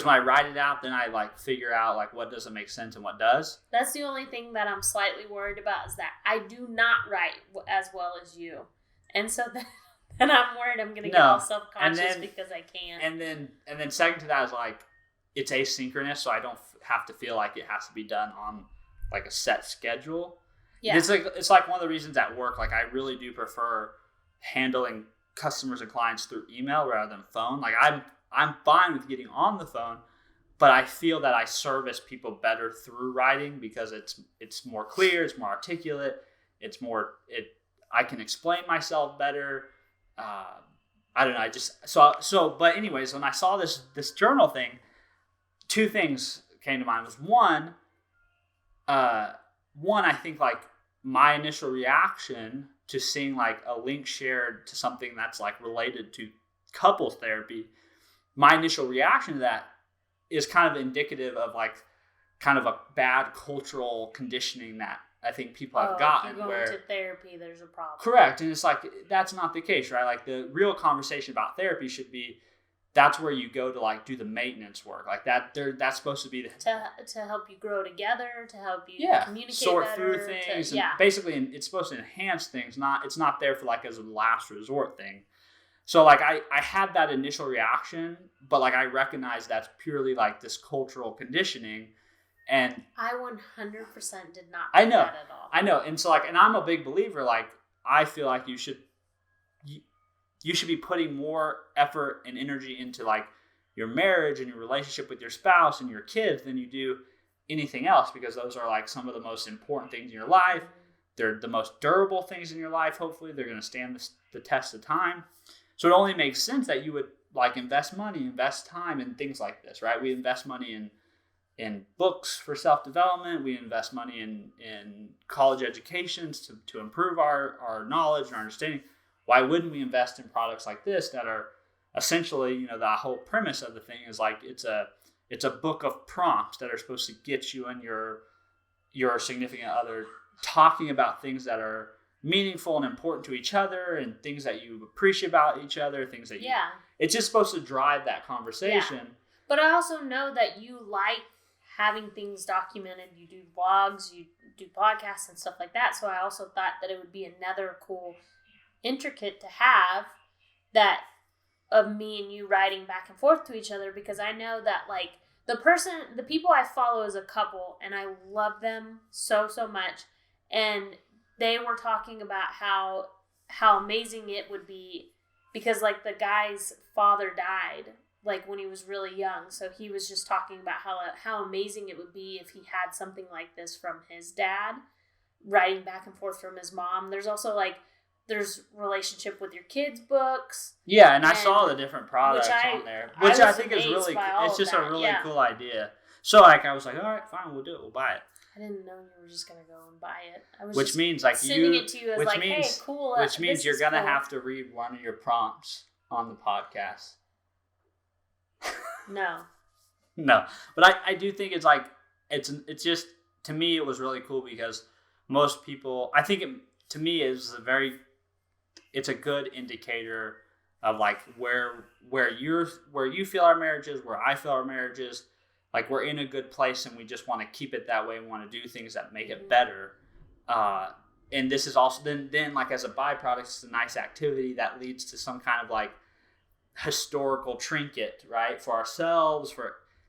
when I write it out, then I like figure out like what doesn't make sense and what does. That's the only thing that I'm slightly worried about, is that I do not write as well as you, and so then I'm worried I'm gonna get all self-conscious because I can't. And then second to that is like it's asynchronous, so I don't have to feel like it has to be done on like a set schedule. Yeah, it's like one of the reasons at work, like I really do prefer handling customers and clients through email rather than phone. Like I'm fine with getting on the phone, but I feel that I service people better through writing because it's more clear, it's more articulate, I can explain myself better. I don't know. I just but anyways, when I saw this journal thing, two things came to mind. Was one, I think like my initial reaction to seeing like a link shared to something that's like related to couples therapy, my initial reaction to that is kind of indicative of like kind of a bad cultural conditioning that I think people have gotten. If you go into therapy, there's a problem. Correct. And it's like, that's not the case, right? Like the real conversation about therapy should be, that's where you go to like do the maintenance work. Like that's supposed to be to help you grow together, to help you communicate sort better, through things. Basically, it's supposed to enhance things. It's not there for like as a last resort thing. So like I had that initial reaction, but like I recognize that's purely like this cultural conditioning. And I 100% did not do that at all. I know. And so like, and I'm a big believer, like I feel like you should be putting more effort and energy into like your marriage and your relationship with your spouse and your kids than you do anything else, because those are like some of the most important things in your life. They're the most durable things in your life. Hopefully they're going to stand the test of time. So it only makes sense that you would like invest money, invest time in things like this, right? We invest money in books for self-development. We invest money in college educations to improve our knowledge and our understanding. Why wouldn't we invest in products like this that are essentially, the whole premise of the thing is like it's a book of prompts that are supposed to get you and your significant other talking about things that are meaningful and important to each other and things that you appreciate about each other, things that it's just supposed to drive that conversation. Yeah. But I also know that you like having things documented. You do blogs, you do podcasts and stuff like that. So I also thought that it would be another cool intricate to have that of me and you writing back and forth to each other, because I know that like the people I follow as a couple, and I love them so much, and they were talking about how amazing it would be, because like the guy's father died like when he was really young, so he was just talking about how amazing it would be if he had something like this from his dad, writing back and forth from his mom. There's also like there's relationship with your kids books. Yeah, and I saw the different products on there, which I think is really it's just a really cool idea. So like I was like, all right, fine, we'll do it, we'll buy it. I didn't know you were just gonna go and buy it. I was which just means like sending it to you as like, hey, cool. Which means you're gonna have to read one of your prompts on the podcast. No. But I do think it's like it's just, to me it was really cool because most people, I think it to me is a very it's a good indicator of like where you feel our marriage is, where I feel our marriage is. Like we're in a good place and we just want to keep it that way. We want to do things that make it better. And this is also then like as a byproduct, it's a nice activity that leads to some kind of like historical trinket, right? For ourselves,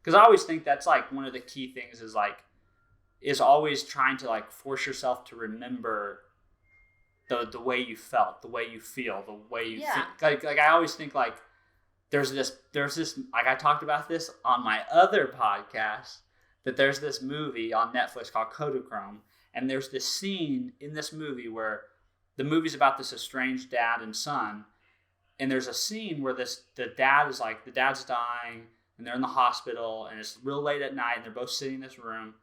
because I always think that's like one of the key things is always trying to like force yourself to remember the way you felt, the way you feel, the way you think. Like I always think like there's this like I talked about this on my other podcast, that there's this movie on Netflix called Kodachrome, and there's this scene in this movie where the movie's about this estranged dad and son, and there's a scene where the dad's dying and they're in the hospital and it's real late at night and they're both sitting in this room,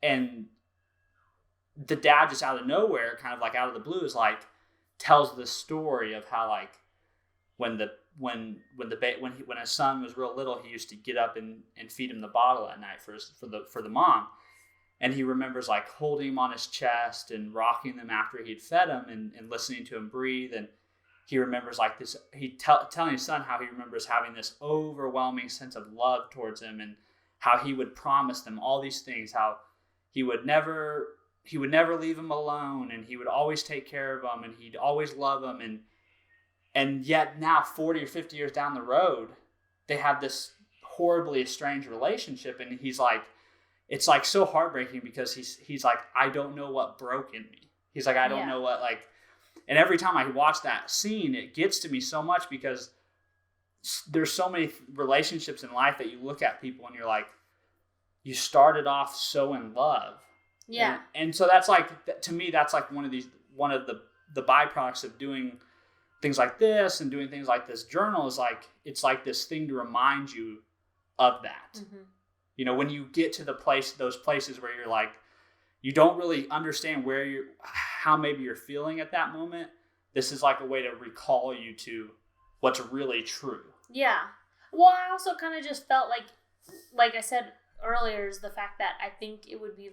and the dad just out of nowhere, kind of like out of the blue, is like tells the story of how like when his son was real little, he used to get up and feed him the bottle at night for the mom, and he remembers like holding him on his chest and rocking him after he'd fed him and listening to him breathe, and he remembers like this. Telling his son how he remembers having this overwhelming sense of love towards him, and how he would promise them all these things, how he would never leave him alone, and he would always take care of him, and he'd always love him, and yet now 40 or 50 years down the road, they have this horribly estranged relationship, and he's like, it's like so heartbreaking because he's like, I don't know what broke in me. He's like, I don't know what, like, and every time I watch that scene, it gets to me so much because there's so many relationships in life that you look at people and you're like, you started off so in love. Yeah. And so that's like, to me, that's like one of the byproducts of doing things like this and doing things like this journal is like, it's like this thing to remind you of that. Mm-hmm. You know, when you get to those places where you're like, you don't really understand how maybe you're feeling at that moment, this is like a way to recall you to what's really true. Yeah. Well, I also kind of just felt like I said earlier, is the fact that I think it would be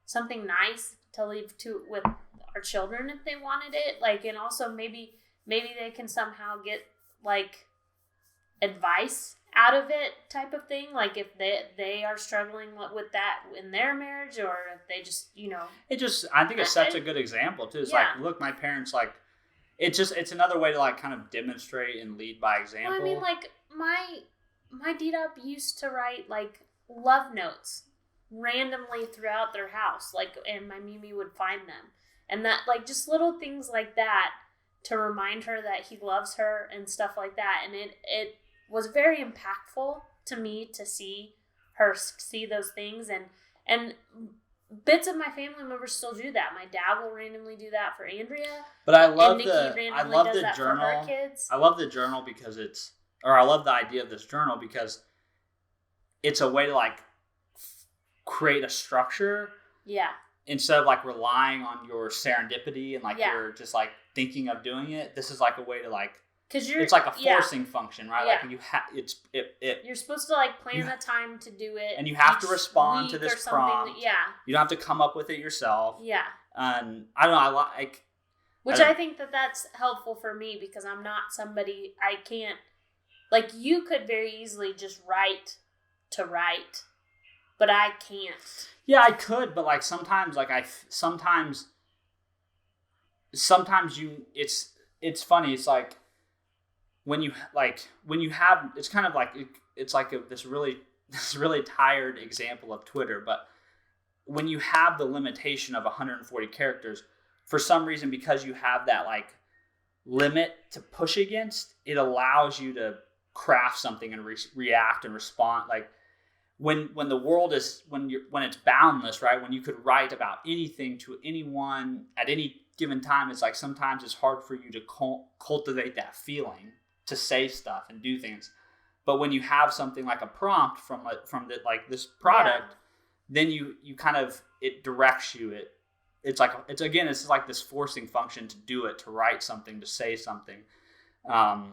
something nice to leave with our children if they wanted it. Like, and also maybe they can somehow get like advice out of it type of thing. Like if they are struggling with that in their marriage, or if they just, I think it sets a good example too. It's like, look, my parents, like, it's another way to like kind of demonstrate and lead by example. Well, I mean, like my D-Dop used to write like love notes randomly throughout their house, like, and my Mimi would find them, and that, like, just little things like that to remind her that he loves her and stuff like that. And it was very impactful to me to see her see those things, and bits of my family members still do that. My dad will randomly do that for Andrea, but I love the journal. I love the journal because I love the idea of this journal because it's a way to like create a structure. Yeah. Instead of like relying on your serendipity and like you're just like thinking of doing it. This is like a way to like, it's like a forcing function, right? Yeah. Like you're supposed to like plan a time to do it, and you have to respond to this prompt. You don't have to come up with it yourself. Yeah. And I don't know. I think that's helpful for me because I'm not somebody, I can't, like, you could very easily just write to write, but I can't. Yeah, I could, but like sometimes, like sometimes it's funny. It's like when you have, it's kind of like it's like this really tired example of Twitter, but when you have the limitation of 140 characters, for some reason, because you have that like limit to push against, it allows you to craft something and react and respond. Like when the world is, when it's boundless, right? When you could write about anything to anyone at any given time, it's like sometimes it's hard for you to cultivate that feeling to say stuff and do things. But when you have something like a prompt from this product, then you kind of, it directs you. It's like this forcing function to do it, to write something, to say something. I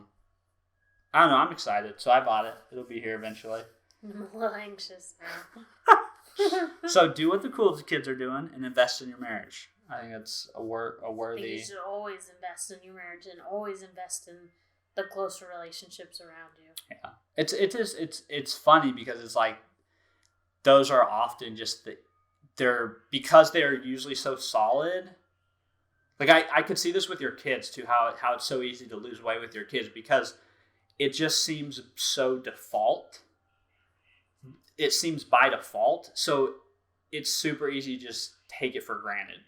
don't know. I'm excited. So I bought it. It'll be here eventually. I'm a little anxious now. So do what the cool kids are doing and invest in your marriage. I think it's a I worthy. think you should always invest in your marriage and always invest in the closer relationships around you. Yeah, it's funny because it's like those are often just because they're usually so solid. Like I could see this with your kids too, how it's so easy to lose weight with your kids because it just seems so default. It seems by default, so it's super easy to just take it for granted,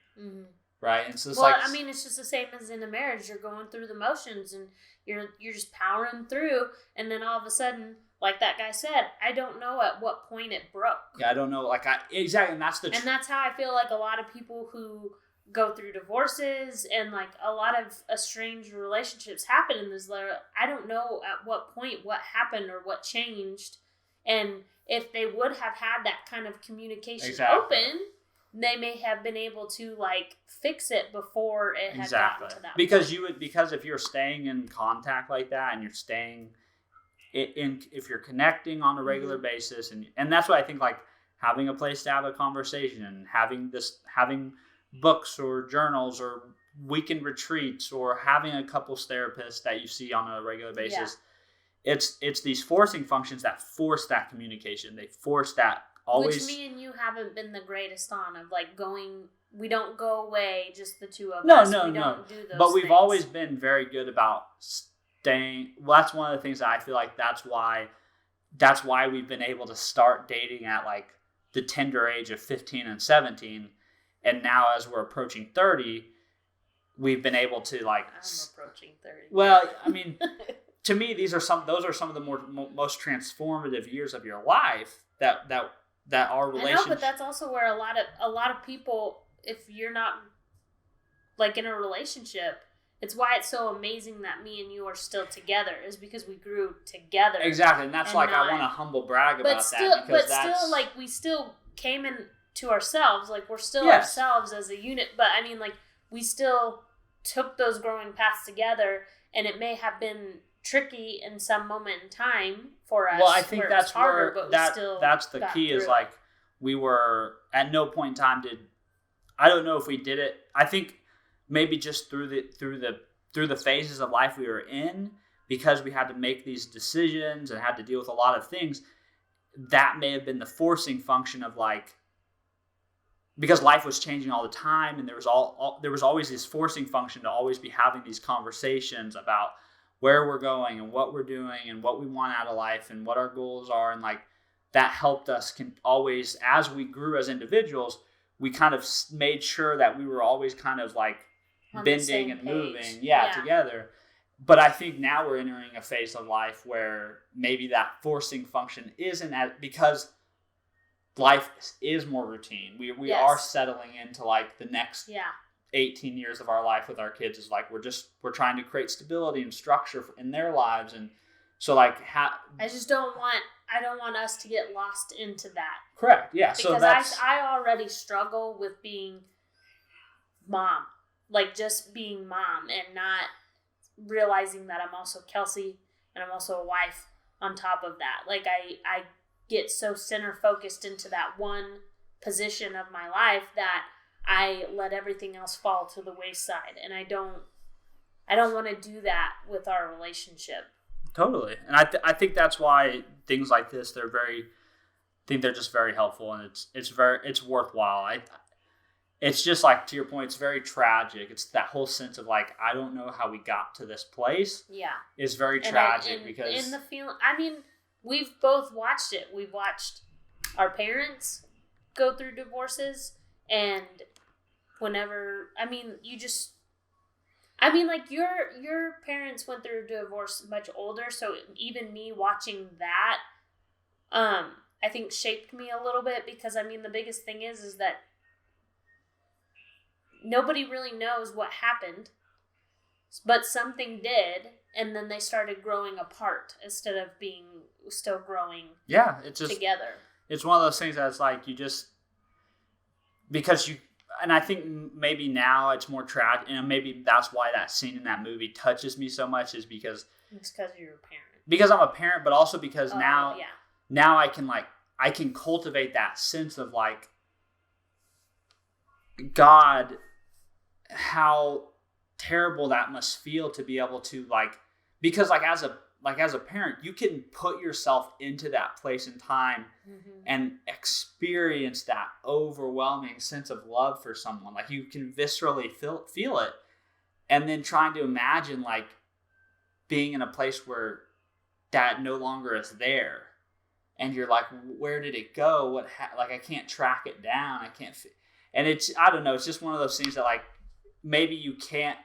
right? And so it's I mean, it's just the same as in a marriage. You're going through the motions, and you're just powering through, and then all of a sudden, like that guy said, I don't know at what point it broke. Yeah, I don't know. Exactly, and that's how I feel like a lot of people who go through divorces and like a lot of estranged relationships happen in this letter. I don't know at what point what happened or what changed, and if they would have had that kind of communication open, they may have been able to like fix it before it had gotten to that point. Because if you're staying in contact like that and you're staying if you're connecting on a regular basis and that's what I think, like having a place to have a conversation and having books or journals or weekend retreats or having a couples therapist that you see on a regular basis. It's these forcing functions that force that communication. They force that always. Which me and you haven't been the greatest on of like going. We don't go away, just the two of us. No. Don't do those but we've things. always been very good about staying. Well, that's one of the things that I feel like that's why we've been able to start dating at like the tender age of 15 and 17, and now as we're approaching 30, we've been able to like. I'm approaching 30. Well, I mean. To me, those are some of the most transformative years of your life that our relationship. I know, but that's also where a lot of people, if you're not like in a relationship, it's why it's so amazing that me and you are still together is because we grew together. Exactly, and that's I want to humble brag about that because still like we still came into ourselves, like we're still ourselves as a unit. But I mean, like we still took those growing paths together, and it may have been tricky in some moment in time for us. Well, I think that's harder, that's the key is like we were at no point in time I don't know if we did it. I think maybe just through the phases of life we were in, because we had to make these decisions and had to deal with a lot of things, that may have been the forcing function of like, because life was changing all the time, and there was always this forcing function to always be having these conversations about where we're going and what we're doing and what we want out of life and what our goals are. And like that helped us always, as we grew as individuals, we kind of made sure that we were always kind of like bending and moving together. But I think now we're entering a phase of life where maybe that forcing function isn't because life is more routine. We are settling into like the next 18 years of our life with our kids is like we're trying to create stability and structure in their lives, and so like I don't want us to get lost into that. Correct. Yeah. Because I already struggle with being mom, like just being mom and not realizing that I'm also Kelsey and I'm also a wife on top of that. Like I get so center focused into that one position of my life that I let everything else fall to the wayside, and I don't want to do that with our relationship. Totally, and I think that's why things like this they're just very helpful, and it's worthwhile. It's just like, to your point, it's very tragic. It's that whole sense of like, I don't know how we got to this place. Yeah, it's very tragic because in the feeling. I mean, we've both watched it. We've watched our parents go through divorces. And whenever, like your parents went through a divorce much older, so even me watching that, I think shaped me a little bit because the biggest thing is that nobody really knows what happened, but something did, and then they started growing apart instead of being still growing. Yeah, it's just together. It's one of those things that's like you just. Because and I think maybe now it's more tragic, and maybe that's why that scene in that movie touches me so much is because... It's because you're a parent. Because I'm a parent, but also because now I can cultivate that sense of like, God how terrible that must feel to be able to because as a parent, you can put yourself into that place and time and experience that overwhelming sense of love for someone. Like you can viscerally feel it, and then trying to imagine being in a place where dad no longer is there, and you're like, where did it go? I can't track it down. I can't. And I don't know. It's just one of those things that maybe you can't.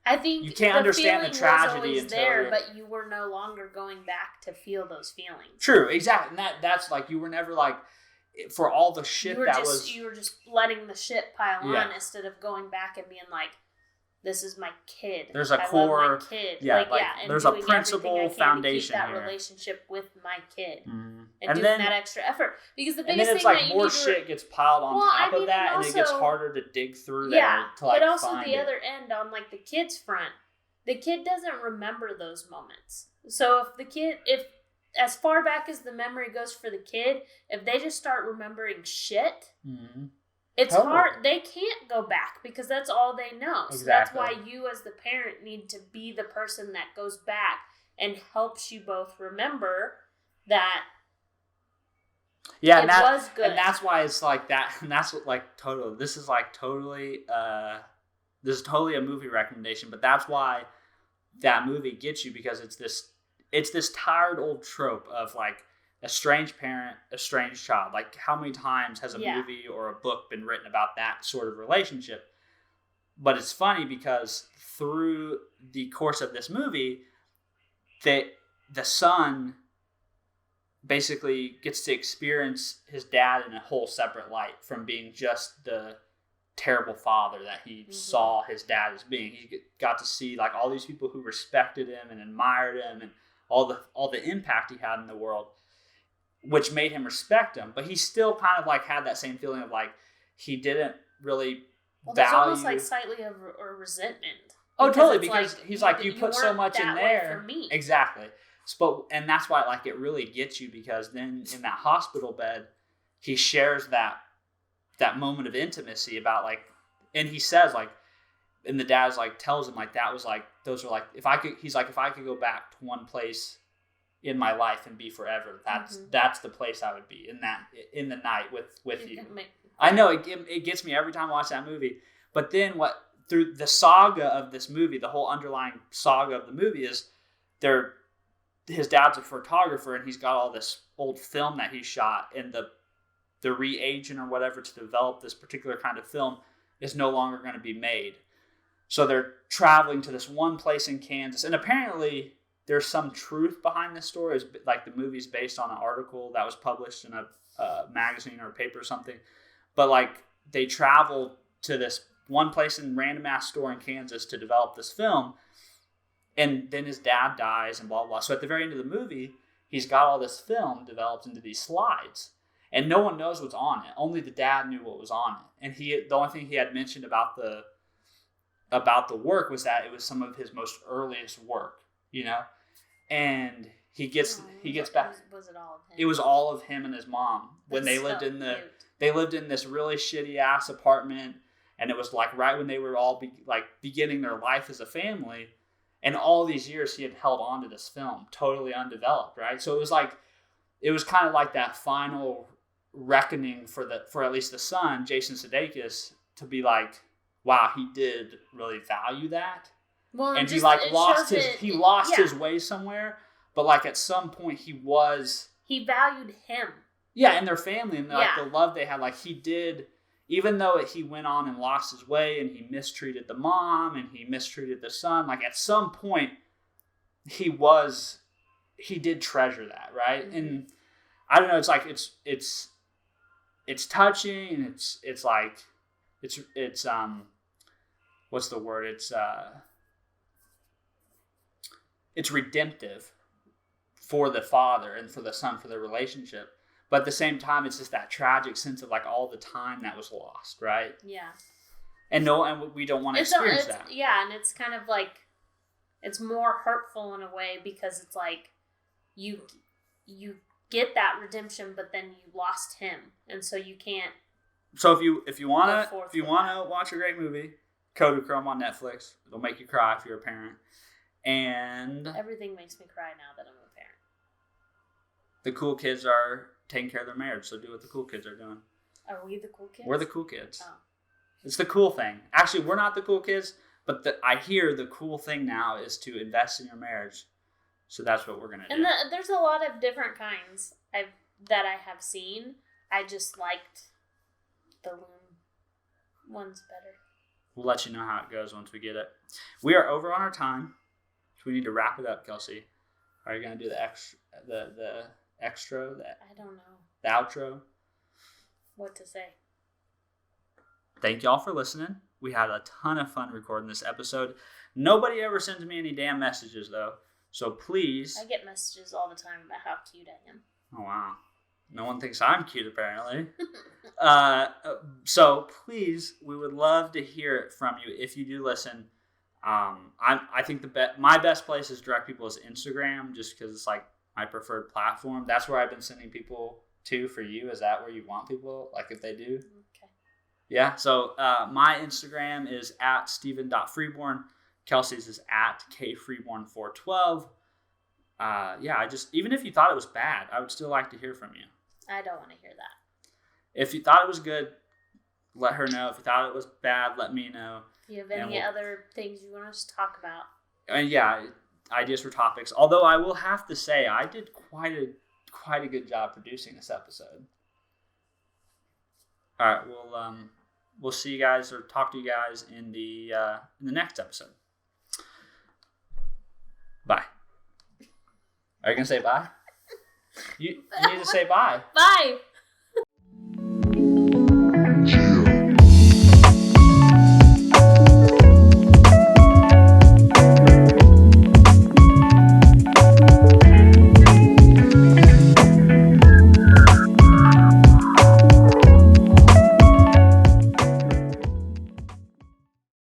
I think you can't understand the tragedy was until there, but you were no longer going back to feel those feelings. True, exactly, and that's you were never for all the shit you were just letting the shit pile on instead of going back and being like, this is my kid. There's a core, love my kid. And there's a principle foundation to keep that here. Relationship with my kid, and doing that extra effort, because the biggest and then thing it's more shit gets piled on top of that, and it gets harder to dig through there to but also find the other end on the kid's front, the kid doesn't remember those moments. So if as far back as the memory goes for the kid, if they just start remembering shit. It's hard. They can't go back because that's all they know. So that's why you as the parent need to be the person that goes back and helps you both remember that was good. And that's why it's like that. And that's totally, this is totally a movie recommendation, but that's why that movie gets you, because it's this tired old trope of a strange parent, a strange child. How many times has a movie or a book been written about that sort of relationship? But it's funny because through the course of this movie, the son basically gets to experience his dad in a whole separate light from being just the terrible father that he saw his dad as being. He got to see all these people who respected him and admired him and all the impact he had in the world, which made him respect him, but he still kind of had that same feeling of he didn't really value. It's almost slightly of a resentment. Oh, totally, because he's you put so much in there. For me. Exactly. And that's why it really gets you, because then in that hospital bed, he shares that moment of intimacy about and he says and the dad's tells him that was those are if I could go back to one place in my life and be forever, that's the place I would be, in the night with you. I know it gets me every time I watch that movie. But then through the saga of this movie, the whole underlying saga of the movie is his dad's a photographer, and he's got all this old film that he shot, and the reagent or whatever to develop this particular kind of film is no longer going to be made. So they're traveling to this one place in Kansas, and apparently there's some truth behind this story. The movie's based on an article that was published in a magazine or a paper or something. But they travel to this one place in random ass store in Kansas to develop this film. And then his dad dies and blah, blah, blah. So at the very end of the movie, he's got all this film developed into these slides. And no one knows what's on it. Only the dad knew what was on it. And the only thing he had mentioned about the work was that it was some of his most earliest work, And he gets back. Was it all of him? It was all of him and his mom when they lived in this really shitty ass apartment, and it was right when they were all beginning their life as a family, and all these years he had held on to this film totally undeveloped, right? So it was kind of that final reckoning for at least the son, Jason Sudeikis, to be wow, he did really value that. Well, and he lost his way somewhere, but at some point he valued him. Yeah, and their family and the love they had. He did, even though he went on and lost his way and he mistreated the mom and he mistreated the son. At some point he did treasure that, right? Mm-hmm. And I don't know. It's touching, and it's what's the word? It's redemptive for the father and for the son, for their relationship. But at the same time, it's just that tragic sense of all the time that was lost, right? Yeah. And we don't want to experience that. Yeah, and it's kind of it's more hurtful in a way, because it's you get that redemption, but then you lost him, and so you can't. So if you wanna watch a great movie, Kodachrome on Netflix. It'll make you cry if you're a parent. And everything makes me cry now that I'm a parent. The cool kids are taking care of their marriage, so do what the cool kids are doing. Are we the cool kids? We're the cool kids. Oh. It's the cool thing. Actually, we're not the cool kids, but I hear the cool thing now is to invest in your marriage. So that's what we're going to do. And there's a lot of different kinds that I have seen. I just liked the loom ones better. We'll let you know how it goes once we get it. We are over on our time. So we need to wrap it up, Kelsey. Are you going to do the extra? I don't know. The outro? What to say. Thank y'all for listening. We had a ton of fun recording this episode. Nobody ever sends me any damn messages, though. So please. I get messages all the time about how cute I am. Oh, wow. No one thinks I'm cute, apparently. So please, we would love to hear it from you if you do listen. I think my best place is direct people is Instagram, just because it's like my preferred platform. That's where I've been sending people to for you. Is that where you want people? Like if they do? Okay. Yeah. So my Instagram is at Stevan.freeborn. Kelsey's is at kfreeborn412. Even if you thought it was bad, I would still like to hear from you. I don't want to hear that. If you thought it was good, let her know. If you thought it was bad, let me know. Do you have any other things you want us to talk about? And ideas for topics. Although I will have to say, I did quite a good job producing this episode. All right, we'll see you guys or talk to you guys in the next episode. Bye. Are you gonna say bye? You need to say bye. Bye.